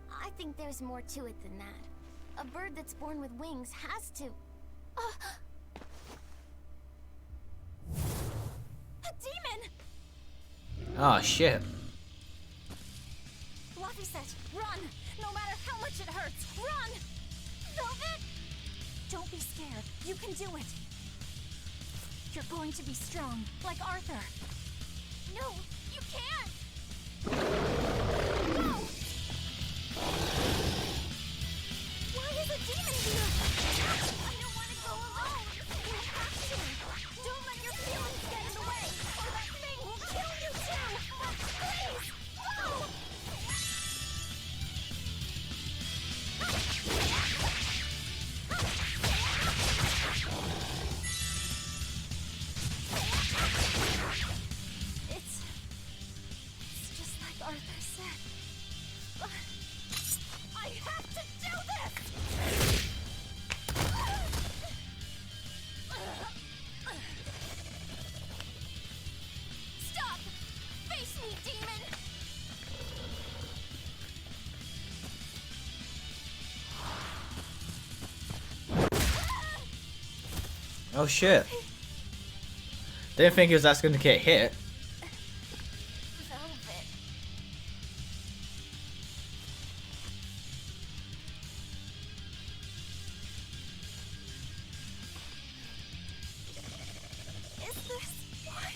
I think there's more to it than that. A bird that's born with wings has to... A demon! Oh shit. Luffy said, run! No matter how much it hurts, run! Velvet! Don't be scared. You can do it. You're going to be strong, like Arthur. No, you can't! No! Why is a demon here? I don't want to go alone! You have to! Don't let your feelings get in the way, or that thing will kill you too! Please! No! It's just like Arthur said. But I have to do this! Stop! Face me, demon! Oh shit. Didn't think he was actually going to get hit. Velvet. Is this what?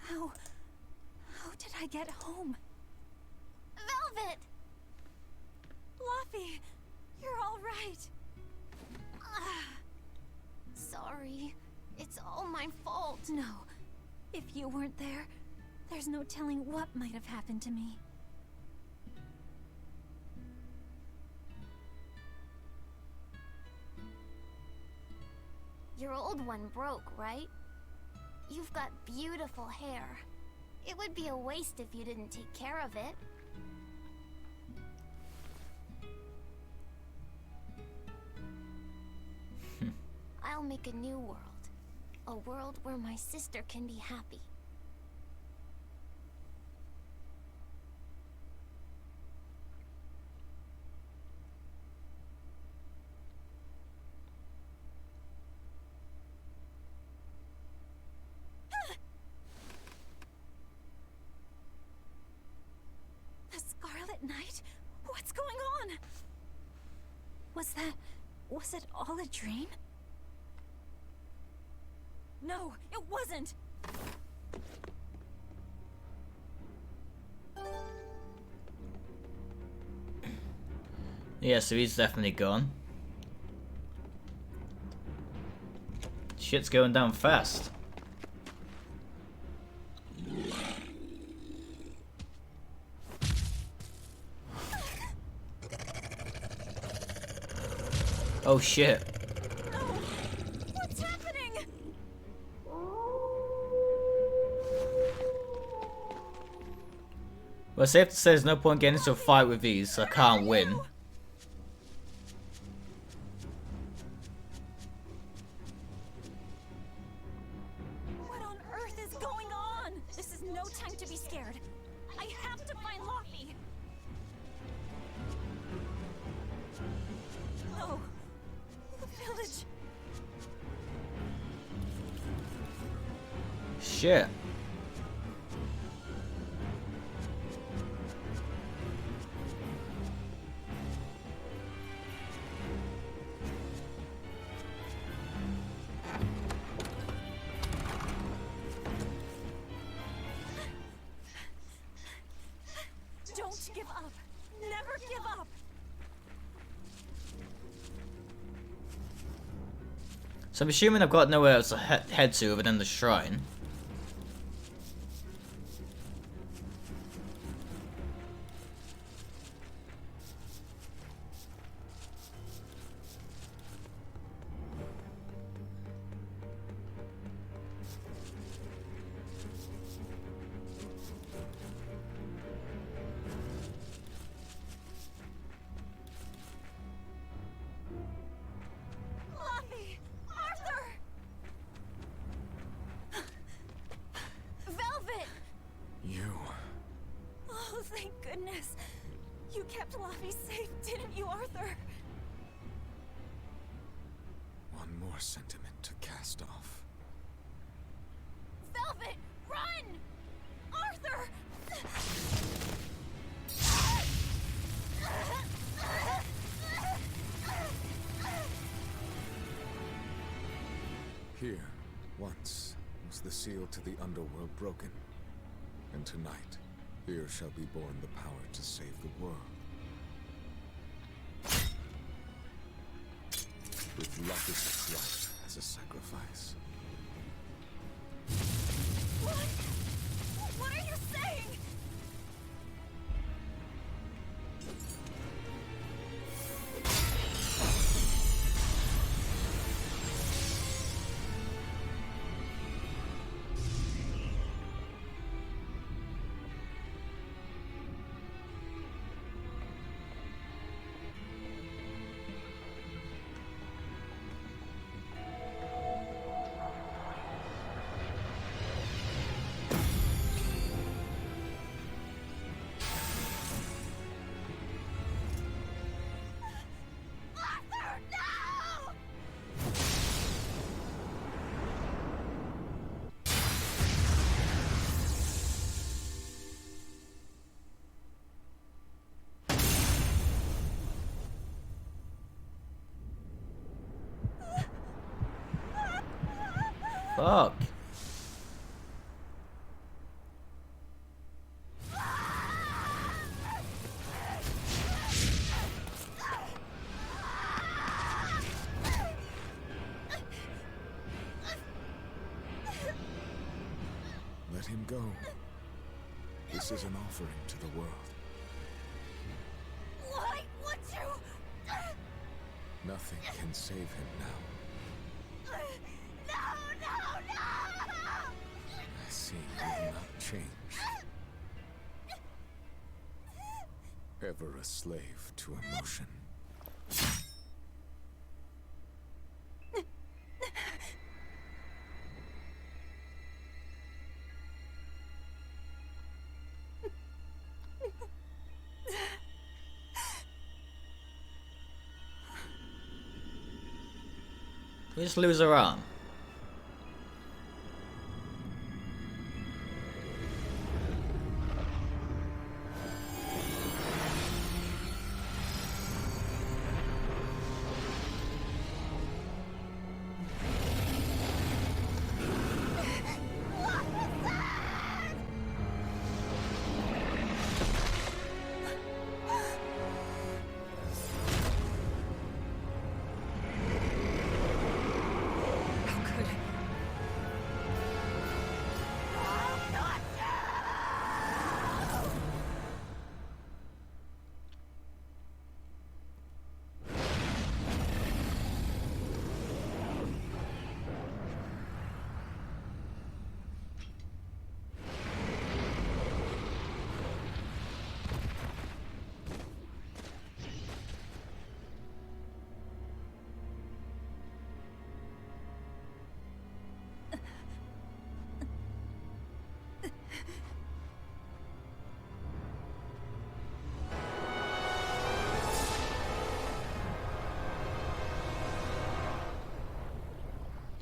How did I get home? Velvet! Luffy, you're all right. Sorry. It's all my fault. No, if you weren't there, there's no telling what might have happened to me. Your old one broke, right? You've got beautiful hair. It would be a waste if you didn't take care of it. I'll make a new world. A world where my sister can be happy. at night? What's going on? Was it all a dream? No, it wasn't! Yeah, so he's definitely gone. Shit's going down fast. Oh shit. No! What's happening? Well, safe to say there's no point getting into a fight with these. I can't win. What on earth is going on? This is no time to be scared. I have to find Luffy. No. The village. Shit. Don't give up. Never give up. So I'm assuming I've got nowhere else to head to other than the shrine. Luffy! Arthur! Velvet! You. Oh, thank goodness. You kept Luffy safe, didn't you, Arthur? One more sentiment to cast off. Velvet, run! Arthur! Here, once, was the seal to the underworld broken. And tonight, here shall be born the power to save the world. With Luffy's life as a sacrifice. What? What are you saying? Arthur, no! Fuck. Let him go. This is an offering to the world. Why would you? Nothing can save him now. No! I see you will not change. Ever a slave to emotion. We just lose her arm.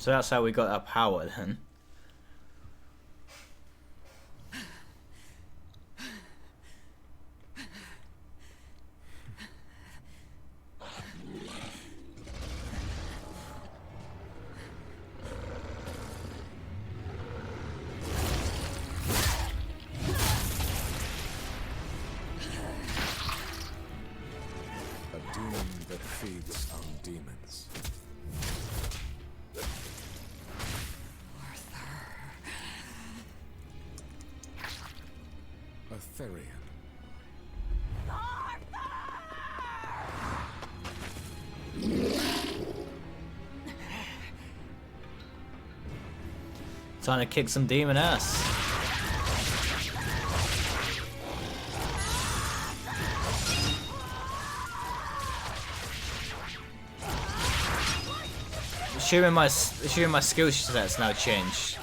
So that's how we got our power then. A demon that feeds on demons. A Therian. Time to kick some demon ass. Assuming my skill set's now changed.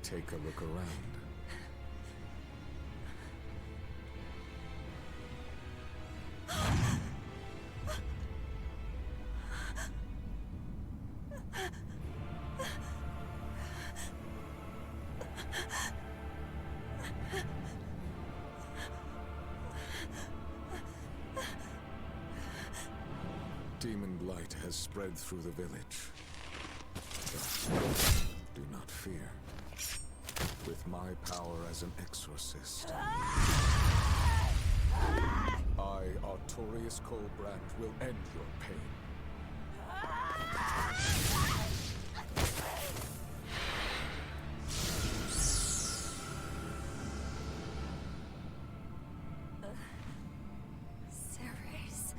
Take a look around. Demon blight has spread through the village. But do not fear. With my power as an exorcist, I, Artorius Colbrand, will end your pain. Ceres.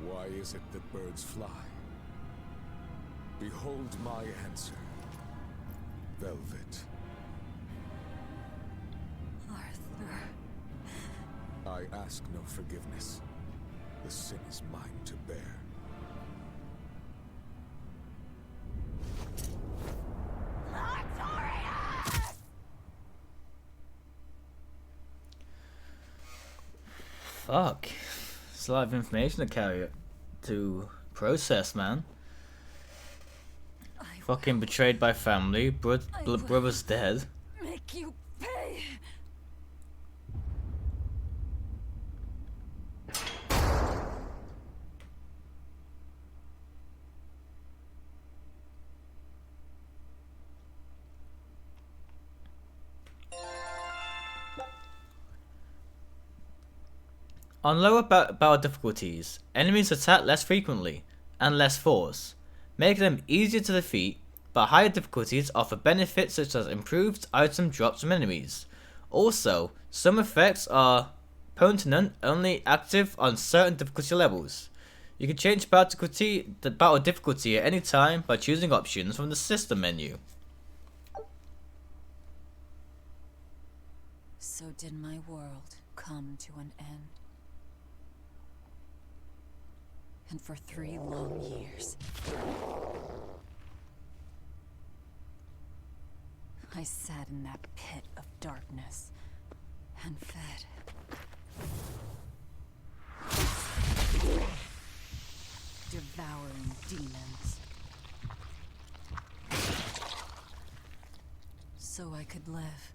Why is it that birds fly? Behold my answer. Velvet. Arthur. I ask no forgiveness. The sin is mine to bear. Fuck. It's a lot of information to to process, man. Fucking betrayed by family, brother's dead. Make you pay. On lower battle difficulties, enemies attack less frequently and less force, making them easier to defeat, but higher difficulties offer benefits such as improved item drops from enemies. Also, some effects are pertinent only active on certain difficulty levels. You can change the battle difficulty at any time by choosing options from the system menu. So did my world come to an end. And for 3 long years, I sat in that pit of darkness and fed. Devouring demons. So I could live.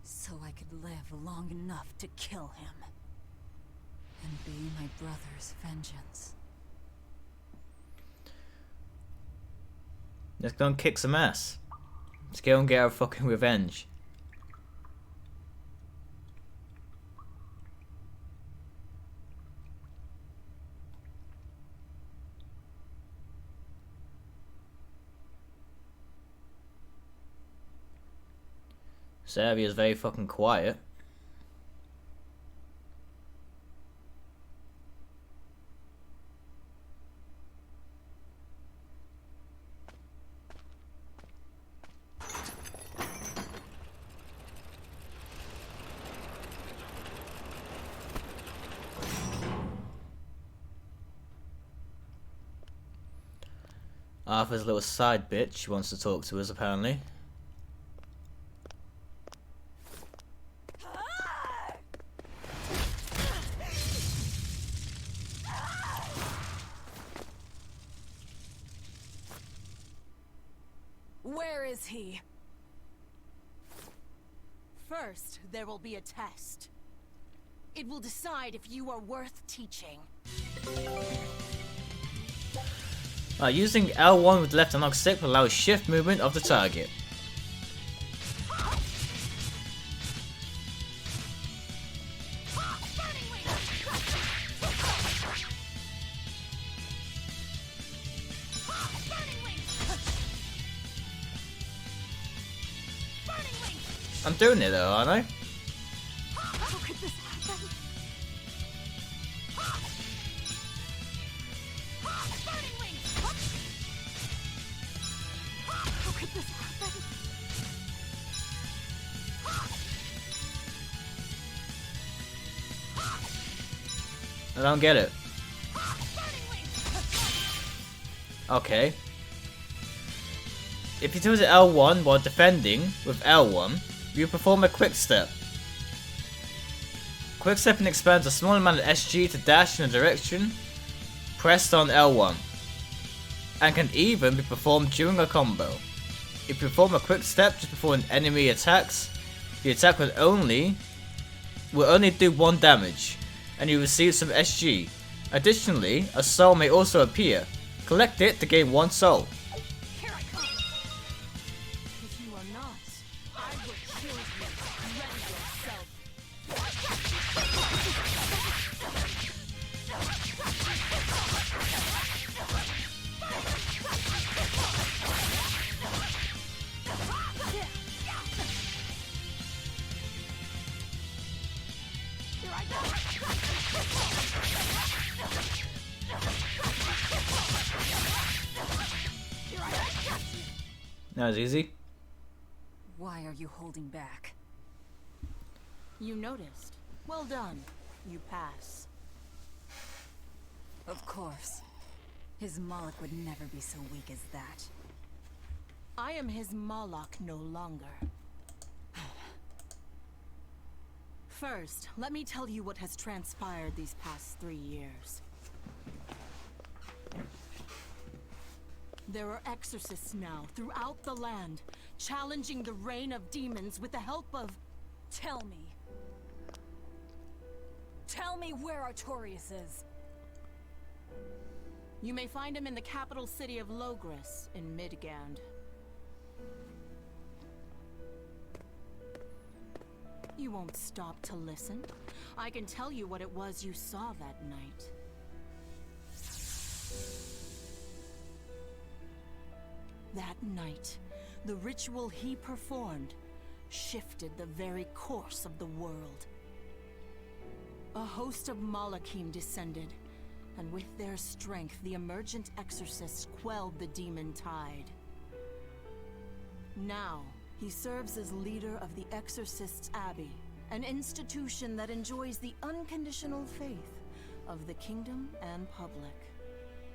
So I could live long enough to kill him. And be my brother's vengeance. Let's go and kick some ass. Let's go and get our fucking revenge. This area is very fucking quiet. Arthur's little side bitch wants to talk to us apparently. Where is he? First, there will be a test. It will decide if you are worth teaching. Using L1 with left analog stick will allow shift movement of the target. I'm doing it though, aren't I? How could this happen? Burning wing! How could this happen? I don't get it. Okay. If you do the L1 while defending with L1, you perform a quick step. Quick stepping expands a small amount of SG to dash in a direction pressed on L1, and can even be performed during a combo. If you perform a quick step just before an enemy attacks, the attack will only do 1 damage, and you receive some SG. Additionally, a soul may also appear. Collect it to gain 1 soul. That was easy. Why are you holding back? You noticed. Well done. You pass. Of course. His Moloch would never be so weak as that. I am his Moloch no longer. First, let me tell you what has transpired these past 3 years. There are exorcists now throughout the land, challenging the reign of demons with the help of... Tell me. Tell me where Artorias is. You may find him in the capital city of Logris, in Midgand. You won't stop to listen. I can tell you what it was you saw that night. That night, the ritual he performed shifted the very course of the world. A host of Malachim descended, and with their strength, the emergent exorcists quelled the demon tide. Now, he serves as leader of the Exorcists' Abbey, an institution that enjoys the unconditional faith of the kingdom and public.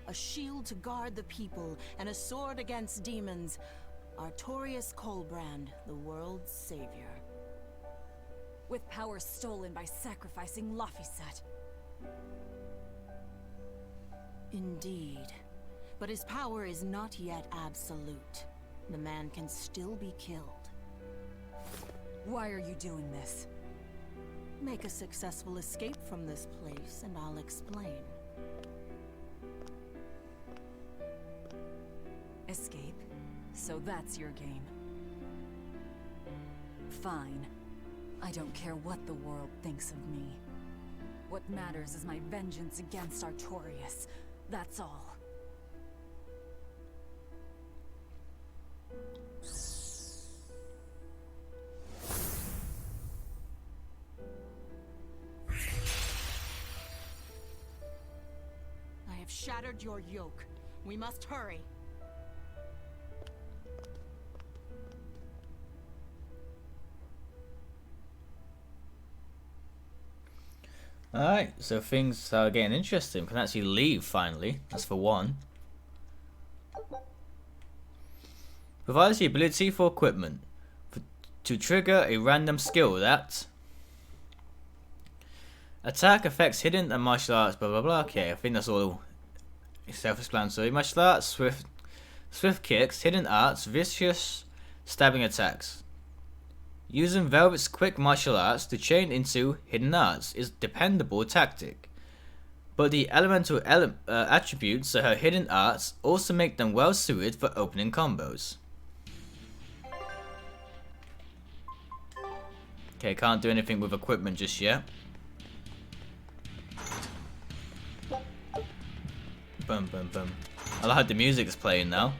A shield to guard the people, and a sword against demons, Artorias Colbrand, the world's savior. With power stolen by sacrificing Laphicet. Indeed. But his power is not yet absolute. The man can still be killed. Why are you doing this? Make a successful escape from this place, and I'll explain. Escape? So that's your game. Fine. I don't care what the world thinks of me. What matters is my vengeance against Artorias. That's all. I have shattered your yoke. We must hurry. Alright, so things are getting interesting. We can actually leave finally. That's for one. Provides the ability for equipment to trigger a random skill that attack affects hidden and martial arts, blah blah blah. Okay, I think that's all self-explanatory. Martial arts, swift kicks, hidden arts, vicious stabbing attacks. Using Velvet's quick martial arts to chain into hidden arts is a dependable tactic, but the elemental attributes of her hidden arts also make them well suited for opening combos. Okay, can't do anything with equipment just yet. Boom, boom, boom. I like how the music's playing now.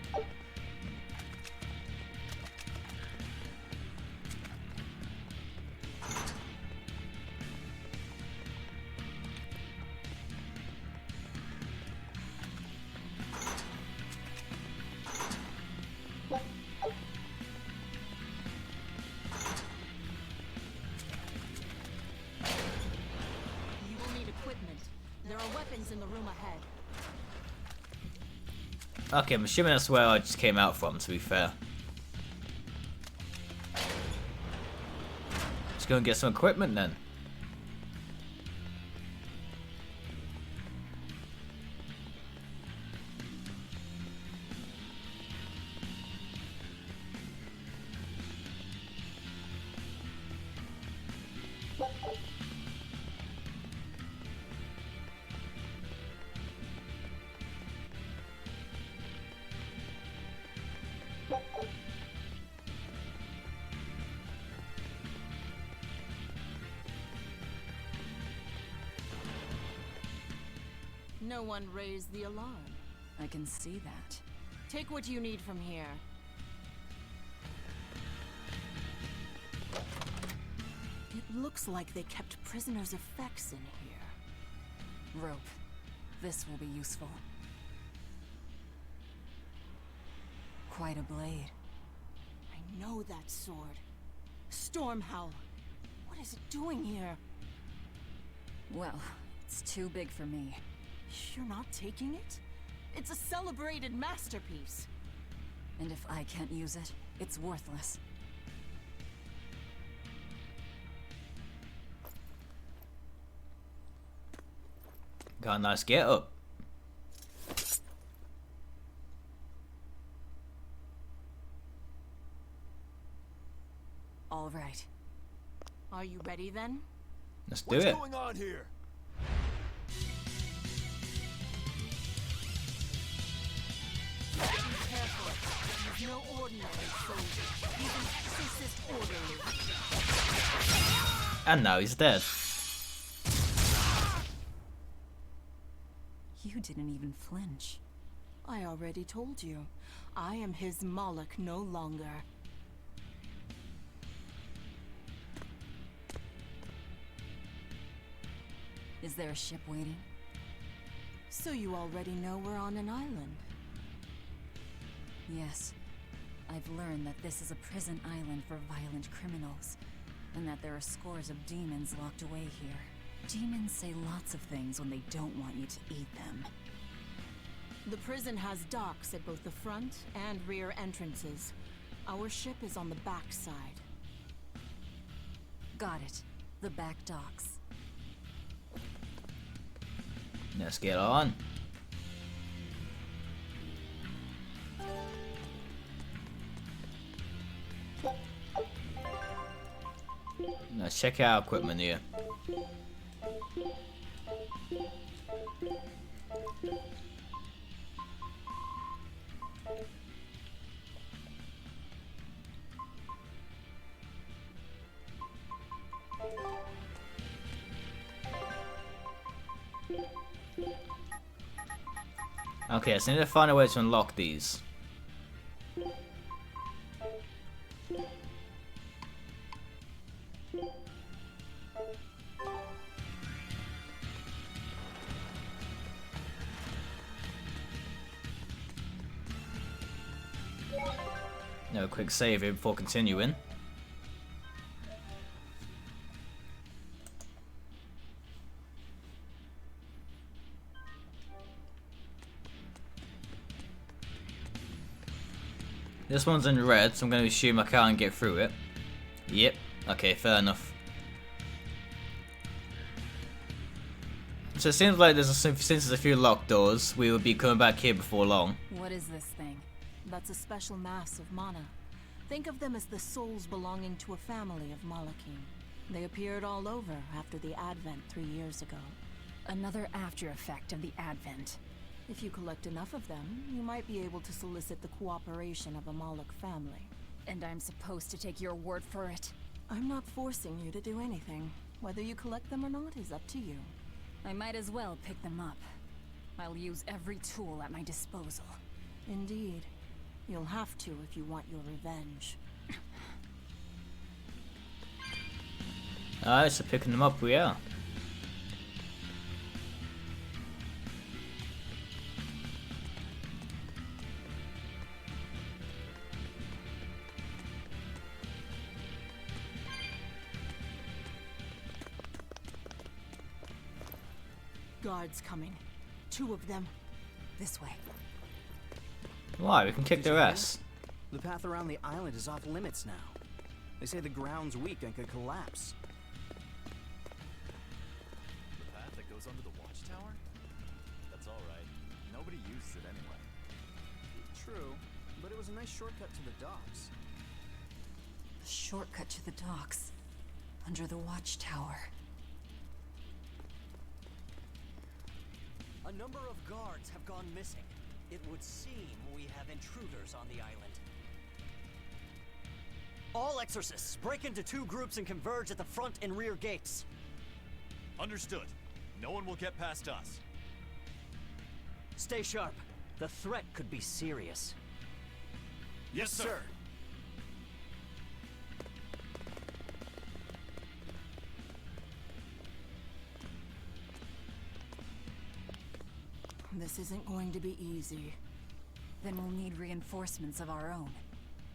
You will need equipment. There are weapons in the room ahead. Okay, I'm assuming that's where I just came out from, to be fair. Let's go and get some equipment then. No one raised the alarm. I can see that. Take what you need from here. It looks like they kept prisoners' effects in here. Rope. This will be useful. Quite a blade. I know that sword. Stormhowl. What is it doing here? Well, it's too big for me. You're not taking it? It's a celebrated masterpiece. And if I can't use it, it's worthless. Got a nice get up. All right. Are you ready then? Let's do it. What's going on here? Be careful. He's no ordinary soldier. He's an exorcist orderly. And now he's dead. You didn't even flinch. I already told you. I am his Moloch no longer. Is there a ship waiting? So you already know we're on an island. Yes. I've learned that this is a prison island for violent criminals, and that there are scores of demons locked away here. Demons say lots of things when they don't want you to eat them. The prison has docks at both the front and rear entrances. Our ship is on the back side. Got it. The back docks. Let's get on. Let's check out equipment here. Okay, so I need to find a way to unlock these. No, quick save here before continuing. This one's in red, so I'm going to assume I can't get through it. Yep. Okay, fair enough. So it seems like since there's a few locked doors, we will be coming back here before long. What is this thing? That's a special mass of mana. Think of them as the souls belonging to a family of Malachim. They appeared all over after the Advent 3 years ago. Another after effect of the Advent. If you collect enough of them, you might be able to solicit the cooperation of a Malak family. And I'm supposed to take your word for it? I'm not forcing you to do anything. Whether you collect them or not is up to you. I might as well pick them up. I'll use every tool at my disposal. Indeed. You'll have to if you want your revenge. Alright, so picking them up we are. Guards coming. 2 of them. This way. Why? We can kick their ass. The path around the island is off limits now. They say the ground's weak and could collapse. The path that goes under the watchtower? That's alright. Nobody uses it anyway. True, but it was a nice shortcut to the docks. A shortcut to the docks. Under the watchtower. A number of guards have gone missing. It would seem we have intruders on the island. All exorcists, break into 2 groups and converge at the front and rear gates. Understood. No one will get past us. Stay sharp. The threat could be serious. Yes, sir. This isn't going to be easy. Then we'll need reinforcements of our own.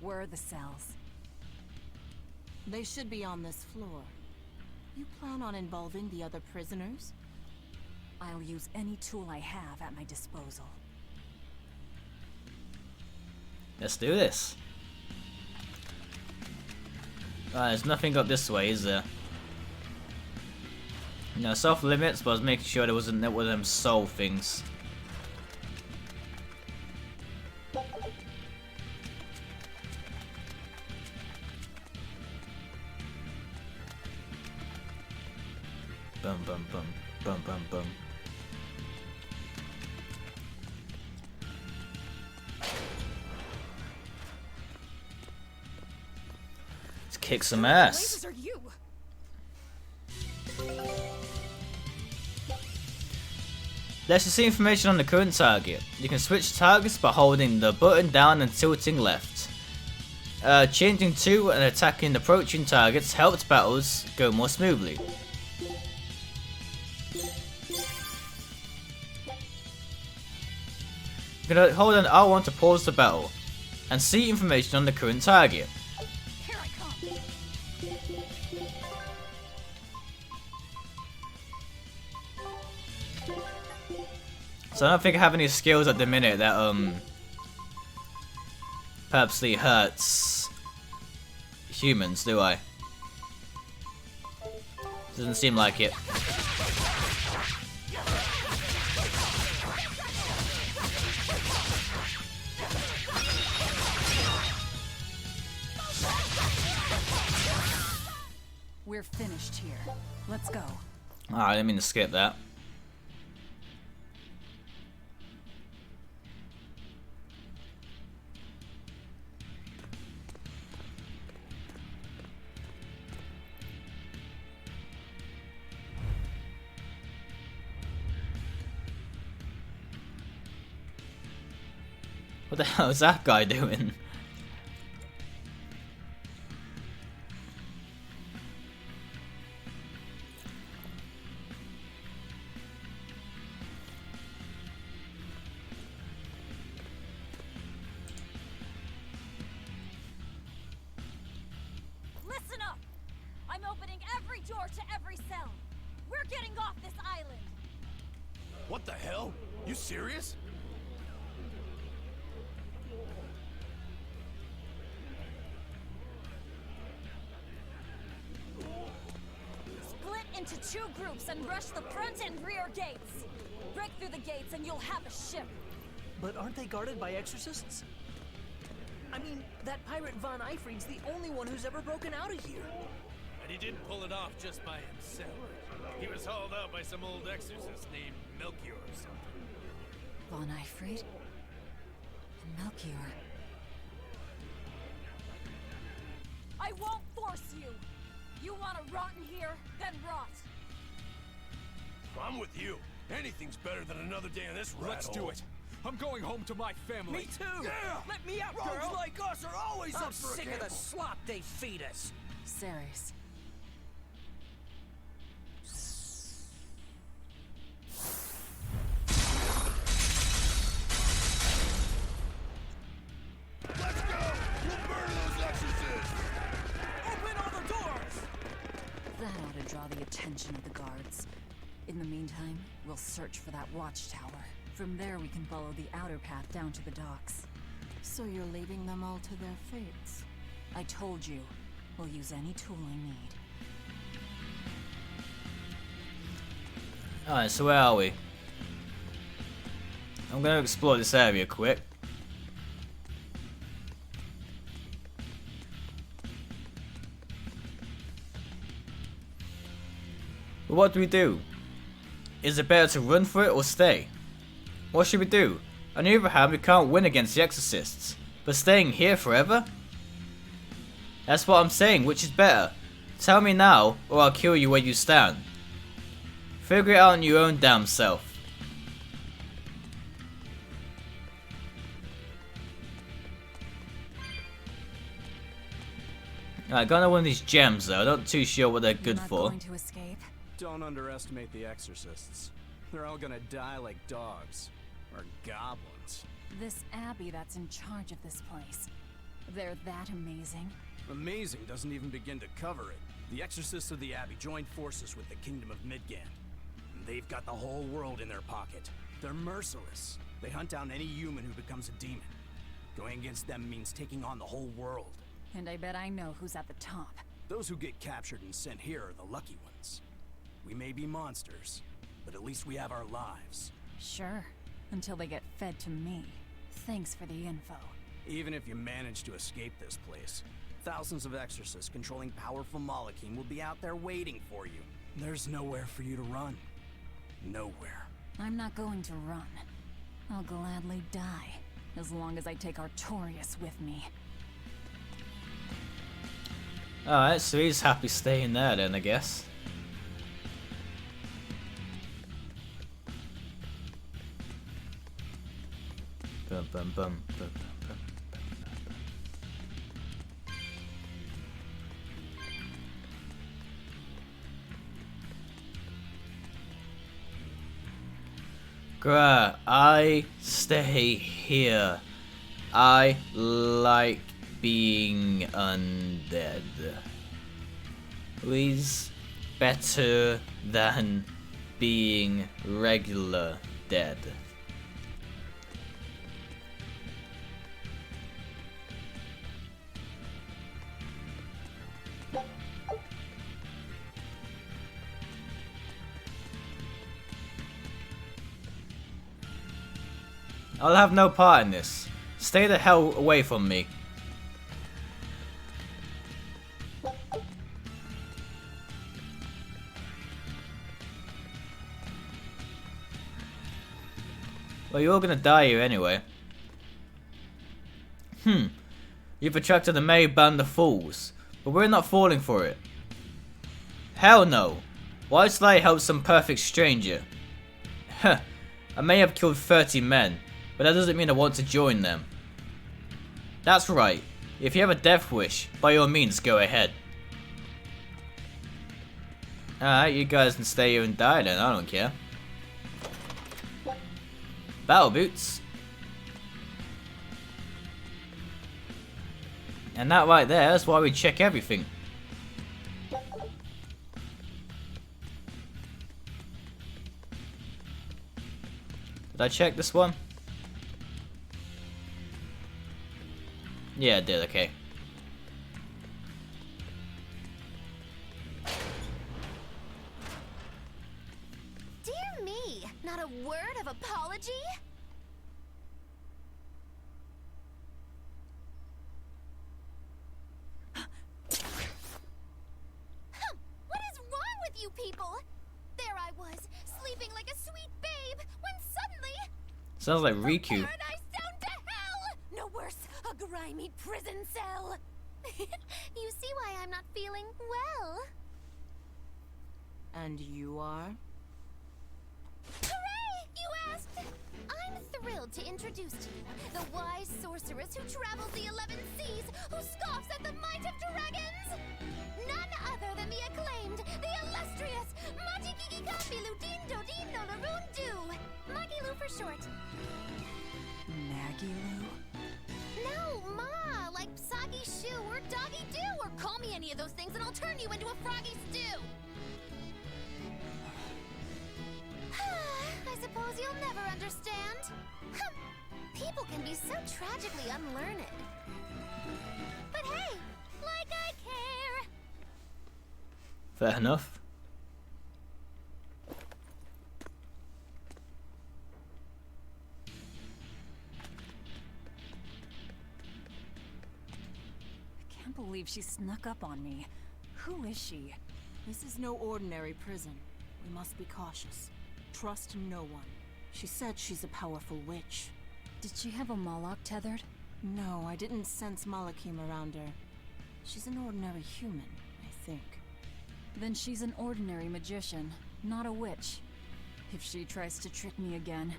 Where are the cells? They should be on this floor. You plan on involving the other prisoners? I'll use any tool I have at my disposal. Let's do this. There's nothing up this way, is there? No, it's off limits, but I was making sure there wasn't one of them soul things. Bum bum bum bum bum bum. Let's kick some ass. Are you? Let's see information on the current target. You can switch targets by holding the button down and tilting left. Changing to and attacking approaching targets helps battles go more smoothly. You can hold on R1 to pause the battle and see information on the current target. Here I come. So I don't think I have any skills at the minute that purposely hurts humans, do I? Doesn't seem like it. We're finished here. Let's go. Ah, I didn't mean to skip that. What the hell is that guy doing? Listen up! I'm opening every door to every cell. We're getting off this island. What the hell? You serious? into 2 groups and rush the front and rear gates. Break through the gates and you'll have a ship. But aren't they guarded by exorcists? I mean, that pirate Von Eifried's the only one who's ever broken out of here. And he didn't pull it off just by himself. He was hauled out by some old exorcist named Melchior or something. Von Eifried? And Melchior. I won't force you. You want to rot in here? Then rot. I'm with you. Anything's better than another day in this rat Let's do hole. it. I'm going home to my family. Me too! Yeah! Let me out, Rogues girl! like us are always I'm up for a sick of the gamble. slop they feed us! Ceres. Let's go! We'll murder those exorcists! Open all the doors! That ought to draw the attention of the guards. In the meantime, we'll search for that watchtower. From there, we can follow the outer path down to the docks. So you're leaving them all to their fates? I told you, we'll use any tool I need. Alright, so where are we? I'm gonna explore this area quick. But what do we do? Is it better to run for it or stay? What should we do? On the other hand, we can't win against the exorcists. But staying here forever? That's what I'm saying, which is better? Tell me now, or I'll kill you where you stand. Figure it out on your own damn self. Alright, got one of these gems though, not too sure what they're good for. Going to escape? Don't underestimate the exorcists. They're all gonna die like dogs. Or goblins. This Abbey that's in charge of this place. They're that amazing? Amazing doesn't even begin to cover it. The exorcists of the Abbey joined forces with the Kingdom of Midgand. And they've got the whole world in their pocket. They're merciless. They hunt down any human who becomes a demon. Going against them means taking on the whole world. And I bet I know who's at the top. Those who get captured and sent here are the lucky ones. We may be monsters, but at least we have our lives. Sure. Until they get fed to me. Thanks for the info. Even if you manage to escape this place, thousands of exorcists controlling powerful Malachim will be out there waiting for you. There's nowhere for you to run. Nowhere. I'm not going to run. I'll gladly die. As long as I take Artorias with me. Alright, so he's happy staying there then, I guess. Bum, bum, bum, bum, bum, Bruh, I stay here. I like being undead. Is better than being regular dead. I'll have no part in this. Stay the hell away from me. Well, you're all gonna die here anyway. You've attracted a merry band of fools, but we're not falling for it. Hell no. Why should I help some perfect stranger? Huh. I may have killed 30 men, but that doesn't mean I want to join them. That's right. If you have a death wish, by all means go ahead. Alright, you guys can stay here and die then, I don't care. Battle boots. And that right there, that's why we check everything. Did I check this one? Yeah, I did, okay. Luigi? What is wrong with you people? There I was, sleeping like a sweet babe, when suddenly... Sounds like Riku. Paradise down to hell! No worse, a grimy prison cell. You see why I'm not feeling well. And you are? Hooray! You asked! I'm thrilled to introduce to you the wise sorceress who travels the 11 seas, who scoffs at the might of dragons! None other than the acclaimed, the illustrious Magikiki-Kambilu Dindo Dino Larundu! Magilu for short. Magilu? No, Ma! Like Soggy Shoe or Doggy Doo, or call me any of those things and I'll turn you into a froggy stew! I suppose you'll never understand. People can be so tragically unlearned. But hey, like I care. Fair enough. I can't believe she snuck up on me. Who is she? This is no ordinary prison. We must be cautious. Trust no one. She said she's a powerful witch. Did she have a Moloch tethered? No, I didn't sense Malachim around her. She's an ordinary human, I think. Then she's an ordinary magician, not a witch. If she tries to trick me again,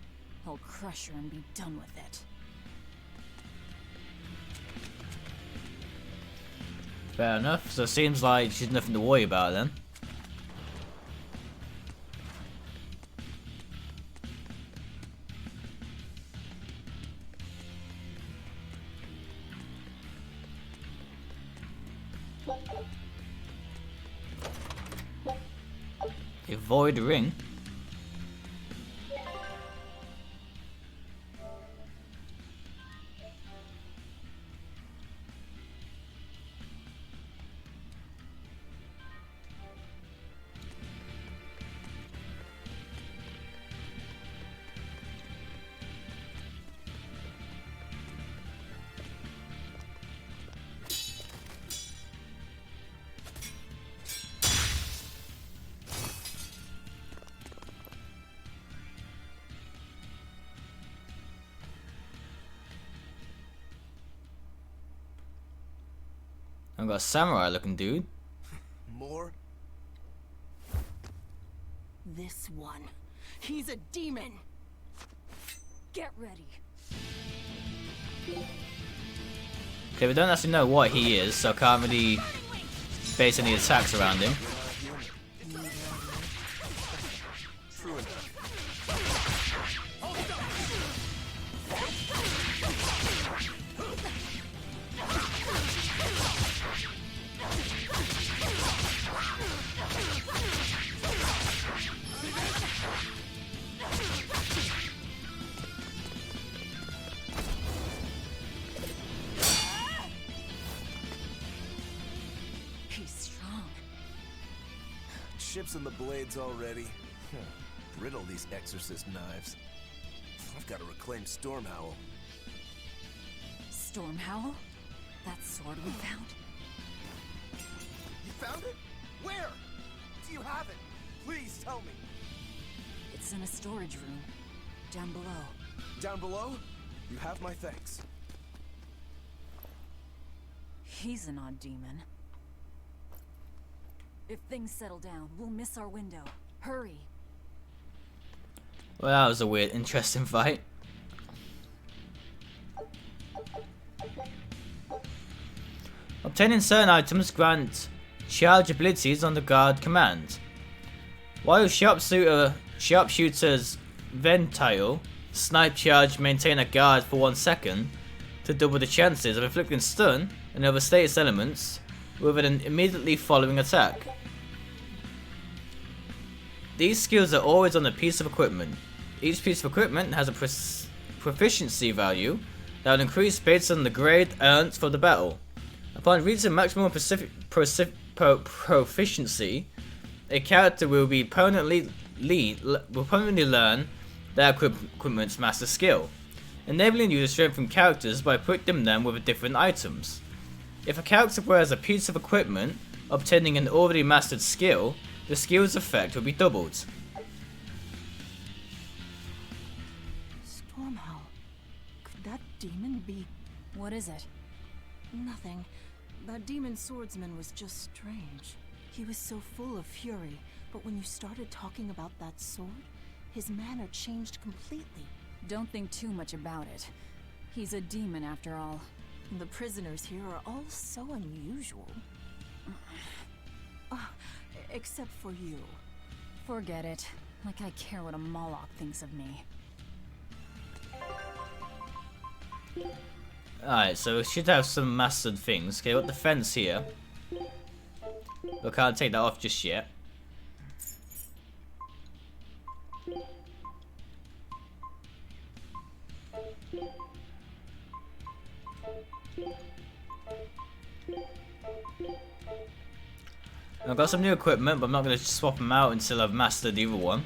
I'll crush her and be done with it. Fair enough. So it seems like she's nothing to worry about then. A void ring. I've got a samurai looking dude. More? This one. He's a demon! Get ready. Okay, we don't actually know what he is, so I can't really base any attacks around him. True enough. He's strong. Chips in the blades already. Riddle these exorcist knives. I've got to reclaim Stormhowl. Stormhowl? That sword we found? You found it? Where? Do you have it? Please tell me. It's in a storage room. Down below. Down below? You have my thanks. He's an odd demon. If things settle down, we'll miss our window. Hurry. Well, that was a weird, interesting fight. Obtaining certain items grant charge abilities on the guard command. While sharpshooter's Ventile snipe charge maintain a guard for 1 second to double the chances of inflicting stun and other status elements with an immediately following attack. These skills are always on a piece of equipment. Each piece of equipment has a proficiency value that will increase based on the grade earned for the battle. Upon reaching maximum proficiency, a character will permanently learn their equipment's master skill, enabling you to strengthen characters by equipping them with different items. If a character wears a piece of equipment, obtaining an already mastered skill, the skill's effect will be doubled. Stormhowl. Could that demon be... What is it? Nothing. That demon swordsman was just strange. He was so full of fury, but when you started talking about that sword, his manner changed completely. Don't think too much about it. He's a demon after all. The prisoners here are all so unusual. Except for you. Forget it. Like I care what a Moloch thinks of me. Alright, so we should have some mastered things. Okay, got the fence here. We can't take that off just yet. I've got some new equipment, but I'm not going to swap them out until I've mastered the other one.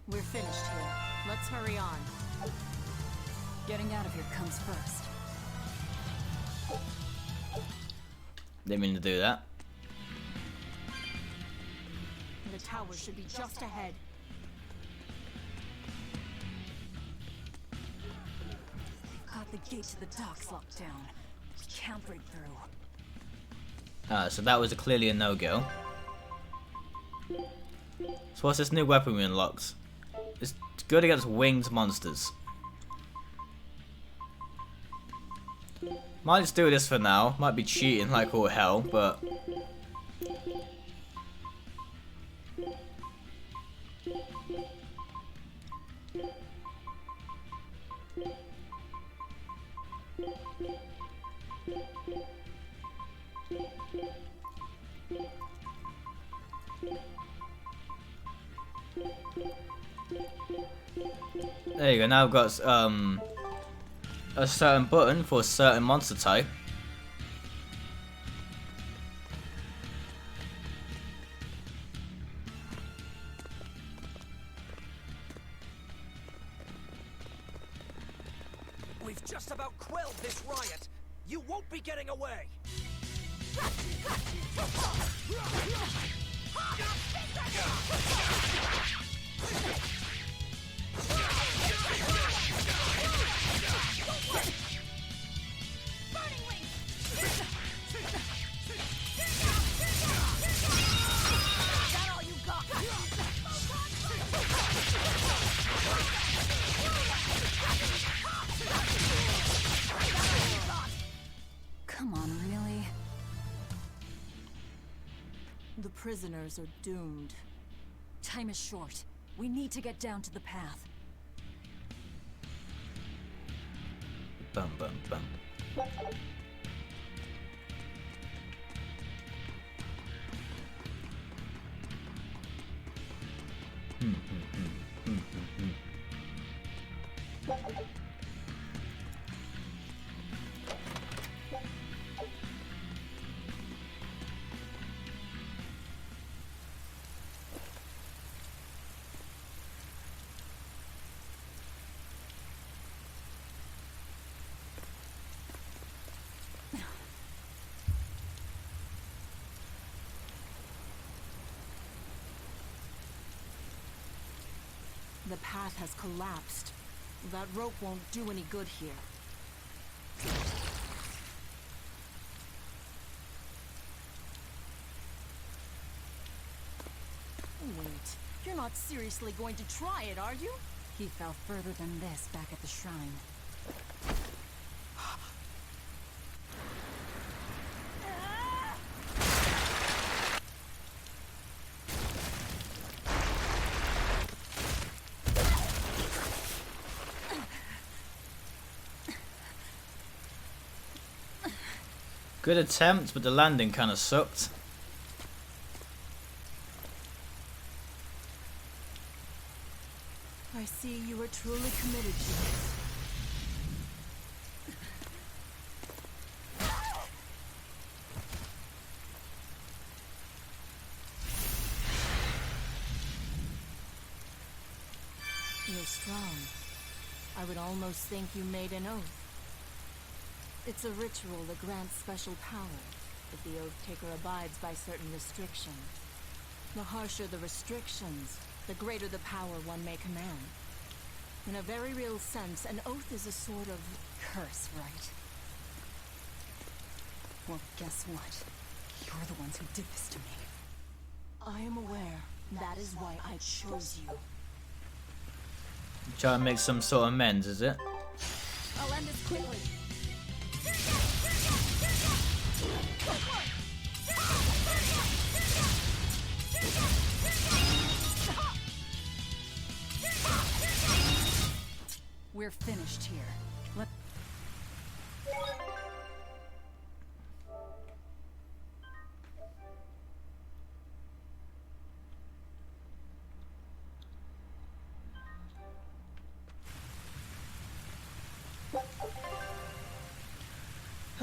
We're finished here. Let's hurry on. Getting out of here comes first. Didn't mean to do that. The tower should be just ahead. Got the gate to the docks locked down. Can't break through. So that was clearly a no-go. So what's this new weapon we unlocked? It's good against winged monsters. Might just do this for now. Might be cheating like all hell, but... There you go, now I've got a certain button for a certain monster type. We've just about quelled this riot. You won't be getting away. Come on, really? The prisoners are doomed. Time is short. We need to get down to the path. Bum bum bum. The path has collapsed. That rope won't do any good here. Wait, you're not seriously going to try it, are you? He fell further than this back at the shrine. Good attempt, but the landing kind of sucked. I see you are truly committed to this. You're strong. I would almost think you made an oath. It's a ritual that grants special power if the oath taker abides by certain restrictions. The harsher the restrictions, the greater the power one may command. In a very real sense, an oath is a sort of Curse, right? Well, guess what? You're the ones who did this to me. I am aware. That is why I chose you. Trying to make some sort of amends, is it? I'll end this quickly. We're finished here. Let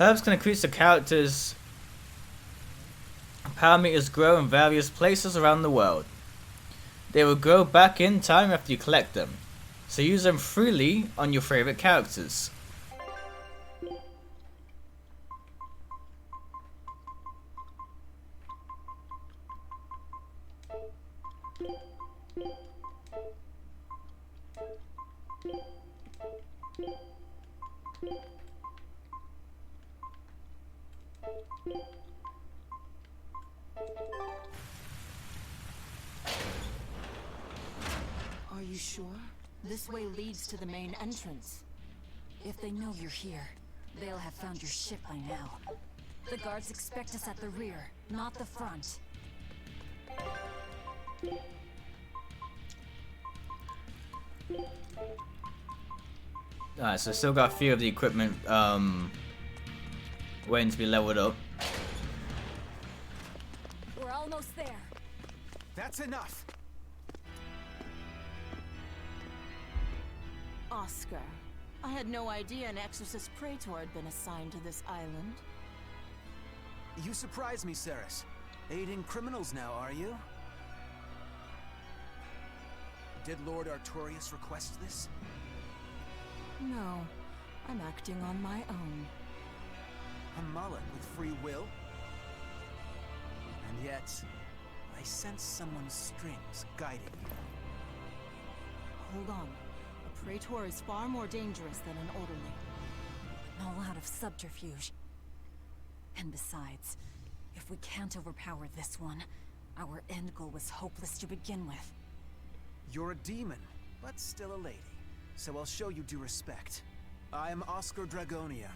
Herbs can increase the character's power meters grow in various places around the world. They will grow back in time after you collect them, so use them freely on your favorite characters. Are you sure? This way leads to the main entrance. If they know you're here, they'll have found your ship by now. The guards expect us at the rear, not the front. Alright, so still got a few of the equipment waiting to be leveled up. We're almost there. That's enough. Oscar, I had no idea an Exorcist Praetor had been assigned to this island. You surprise me, Ceres. Aiding criminals now, are you? Did Lord Artorius request this? No, I'm acting on my own. A mullet with free will? And yet, I sense someone's strings guiding you. Hold on. A Praetor is far more dangerous than an orderly. I'm all out of subterfuge. And besides, if we can't overpower this one, our end goal was hopeless to begin with. You're a demon, but still a lady, so I'll show you due respect. I am Oscar Dragonia,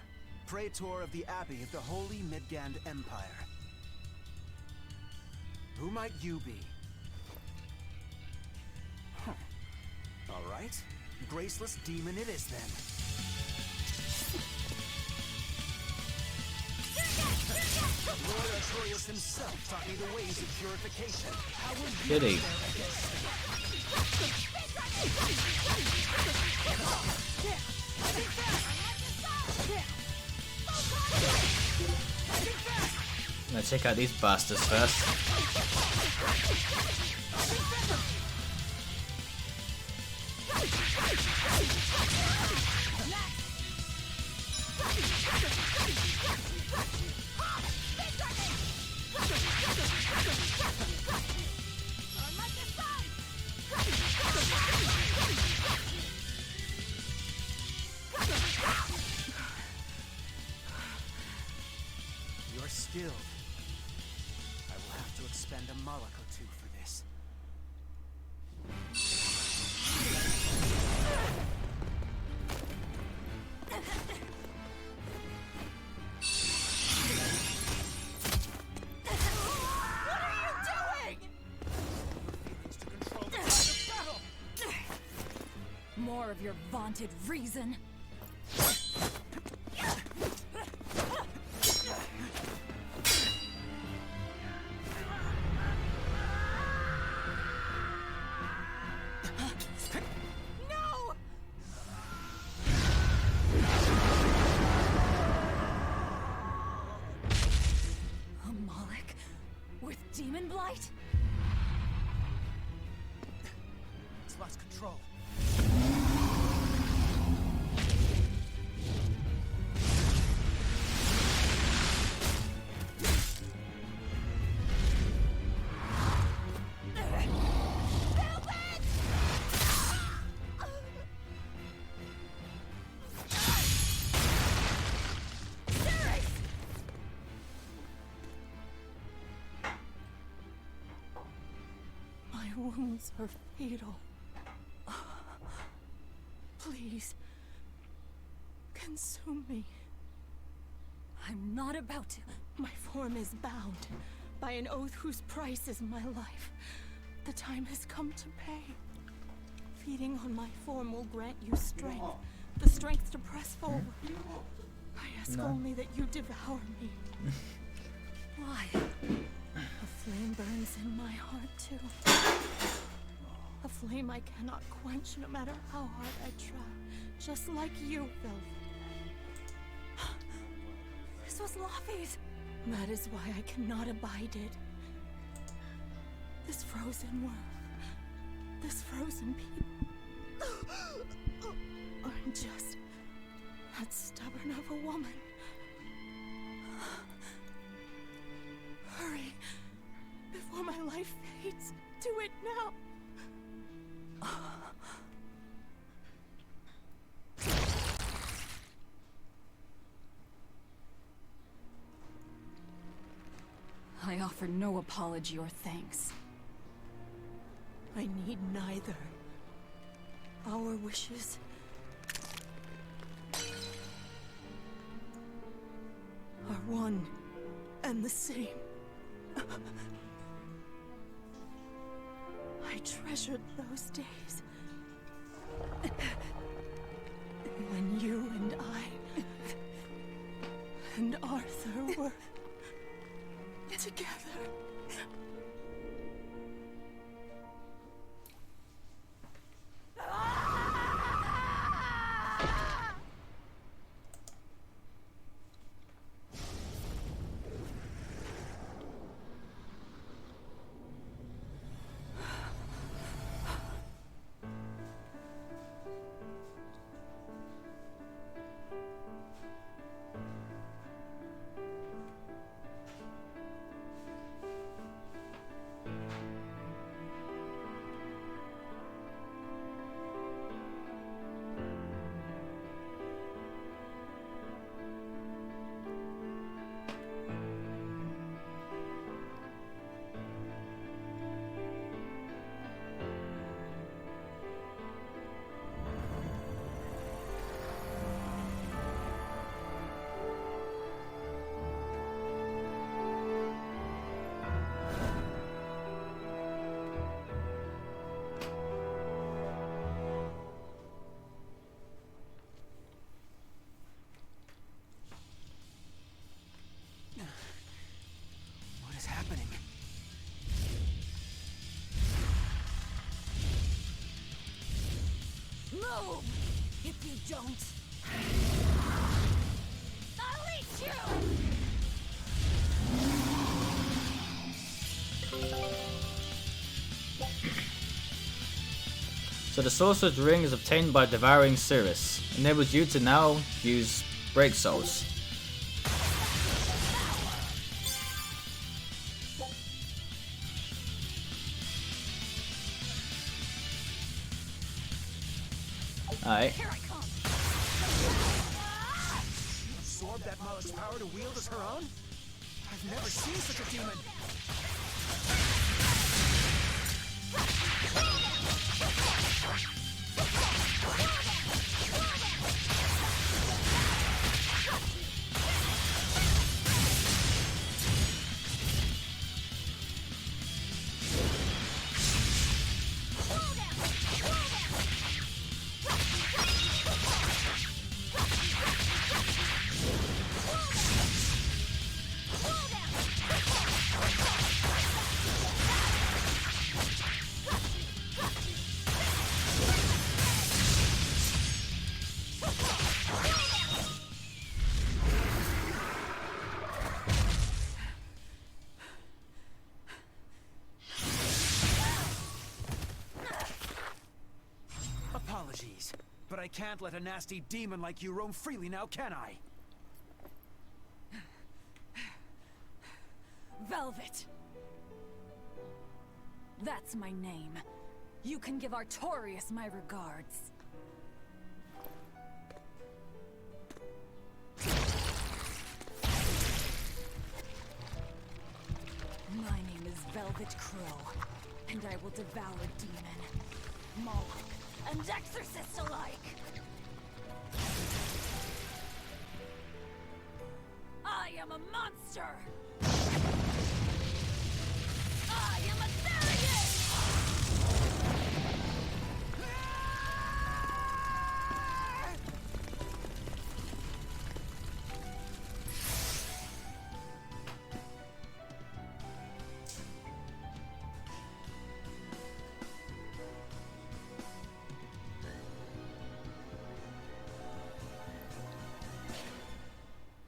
Praetor of the Abbey of the Holy Midgand Empire. Who might you be? Huh. All right. Graceless demon it is then. Lord Artorius himself taught me the ways of purification. How will you Did he? I'm gonna check out these bastards first. You're skilled. I will have to expend a mullock or two for this. More of your vaunted reason. demon blight? It's lost control. My wounds are fatal. Please, consume me. I'm not about to. My form is bound by an oath whose price is my life. The time has come to pay. Feeding on my form will grant you strength, the strength to press forward. I ask only that you devour me. Why? A flame burns in my heart too. A flame I cannot quench no matter how hard I try. Just like you, Velvet. This was Laffy's. That is why I cannot abide it. This frozen world, this frozen people, I'm just that stubborn of a woman. Hurry, before my life fades. Do it now. I offer no apology or thanks. I need neither. Our wishes are one and the same. I treasured those days when you and I and Arthur were together. What is happening? Move! If you don't, I'll eat you! So the Sorcerer's Ring is obtained by devouring Cirrus. Enables you to now use Break Souls. Alright. Absorb that Malak's power to wield as her own? I've never seen such a demon. But I can't let a nasty demon like you roam freely now, can I? Velvet! That's my name. You can give Artorias my regards. My name is Velvet Crow, and I will devour demon, Moloch, and exorcist alike! I am a monster! I am a Therian!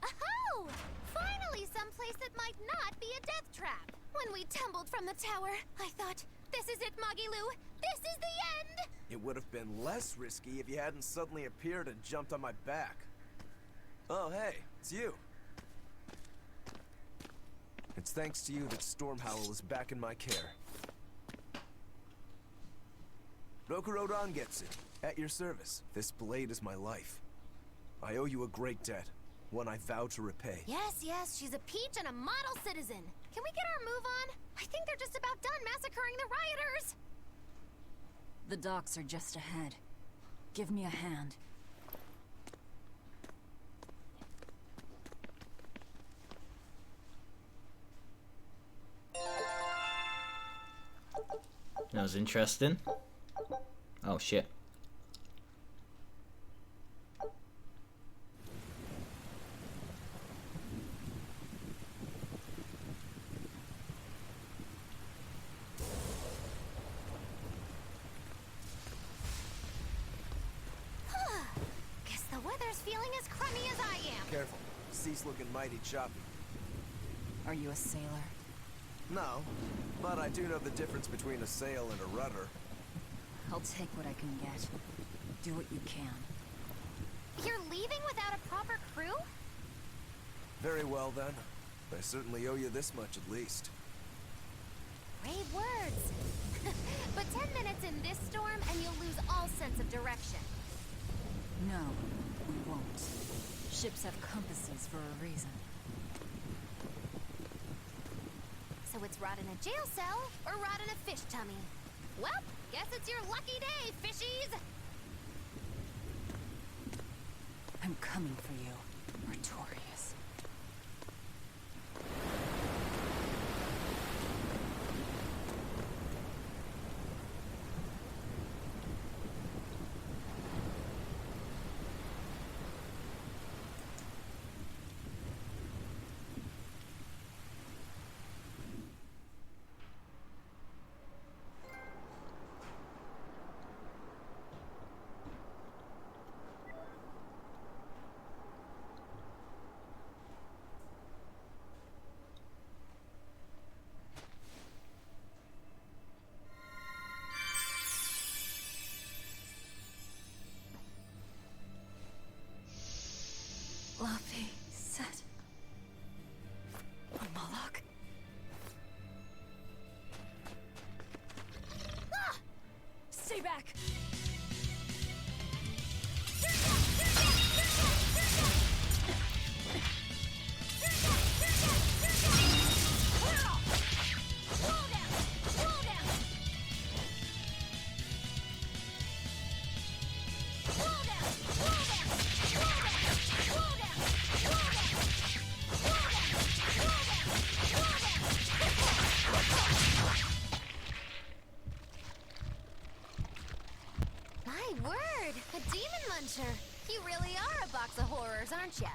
Aho! Finally someplace that might not be a death trap. When we tumbled from the tower, I thought, this is it, Moggy-Lou. This is the end! It would have been less risky if you hadn't suddenly appeared and jumped on my back. Oh, hey, it's you. It's thanks to you that Stormhowl is back in my care. Rokurodon gets it. At your service. This blade is my life. I owe you a great debt. One I vow to repay. Yes, yes, she's a peach and a model citizen. Can we get our move on? I think they're just about done massacring the rioters. The docks are just ahead. Give me a hand. That was interesting. Oh shit. Guess the weather's feeling as crummy as I am. Careful. Sea's looking mighty choppy. Are you a sailor? No, but I do know the difference between a sail and a rudder. I'll take what I can get. Do what you can. You're leaving without a proper crew? Very well then. I certainly owe you this much at least. Brave words. But 10 minutes in this storm and you'll lose all sense of direction. No, we won't. Ships have compasses for a reason. So it's rot in a jail cell or rot in a fish tummy. Well, guess it's your lucky day, fishies! I'm coming for you, Artorias. Luffy said... Moloch? Ah! Stay back! My word, a demon muncher. You really are a box of horrors, aren't ya?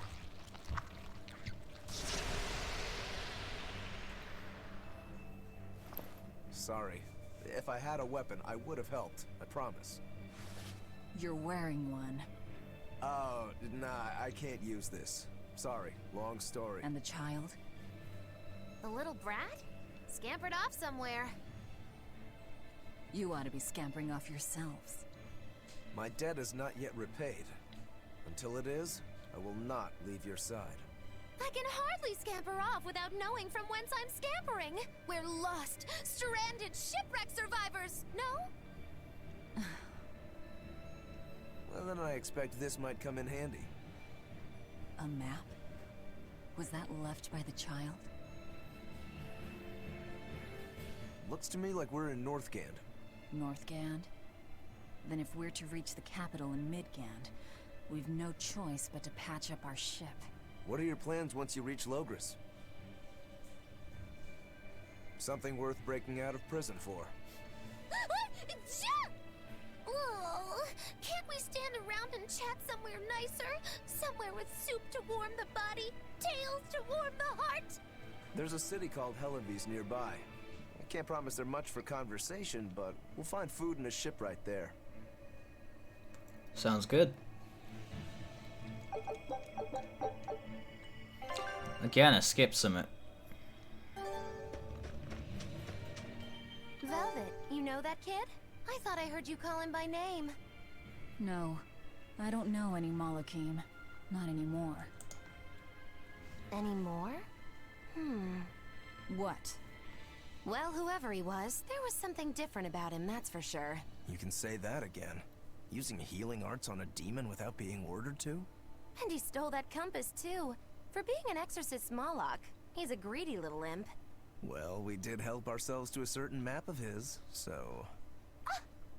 Sorry. If I had a weapon, I would have helped. I promise. You're wearing one. Oh, nah, I can't use this. Sorry, long story. And the child? The little brat? Scampered off somewhere. You ought to be scampering off yourselves. My debt is not yet repaid. Until it is, I will not leave your side. I can hardly scamper off without knowing from whence I'm scampering. We're lost, stranded shipwreck survivors, no? Well, then I expect this might come in handy. A map? Was that left by the child? Looks to me like we're in Northgand. Northgand? Then if we're to reach the capital in Midgand, we've no choice but to patch up our ship. What are your plans once you reach Logris? Something worth breaking out of prison for. Oh, can't we stand around and chat somewhere nicer? Somewhere with soup to warm the body, tales to warm the heart? There's a city called Hellebes nearby. I can't promise there much for conversation, but we'll find food and a ship right there. Sounds good. Again, I skipped some. Velvet, you know that kid? I thought I heard you call him by name. No, I don't know any Malakim. Not anymore. Anymore? What? Well, whoever he was, there was something different about him, that's for sure. You can say that again. Using healing arts on a demon without being ordered to? And he stole that compass, too. For being an exorcist Moloch, he's a greedy little imp. Well, we did help ourselves to a certain map of his, so...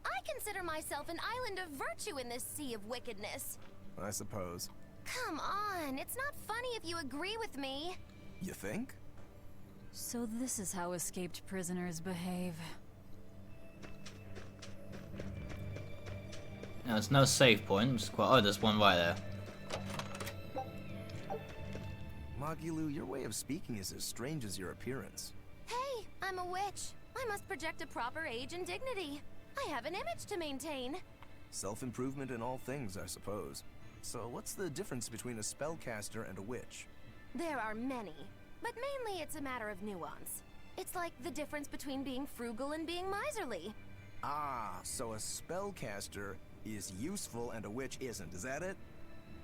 I consider myself an island of virtue in this sea of wickedness. I suppose. Come on, it's not funny if you agree with me. You think? So this is how escaped prisoners behave. Now, there's no save point. It's quite... Oh, there's one right there. Magilu, your way of speaking is as strange as your appearance. Hey, I'm a witch. I must project a proper age and dignity. I have an image to maintain. Self-improvement in all things, I suppose. So what's the difference between a spellcaster and a witch? There are many, but mainly it's a matter of nuance. It's like the difference between being frugal and being miserly. Ah, so a spellcaster is useful and a witch isn't, is that it?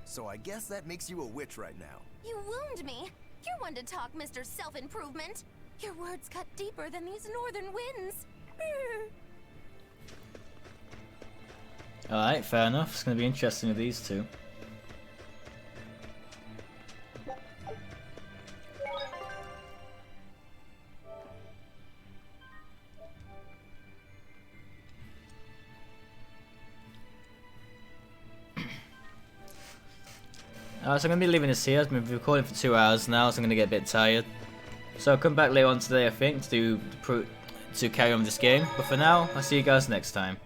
So I guess that makes you a witch right now. You wound me. You're one to talk, Mr. Self-Improvement. Your words cut deeper than these northern winds. Alright, fair enough. It's going to be interesting with these two. So I'm going to be leaving this here. I've been recording for 2 hours now, so I'm going to get a bit tired. So I'll come back later on today, I think, to carry on with this game. But for now, I'll see you guys next time.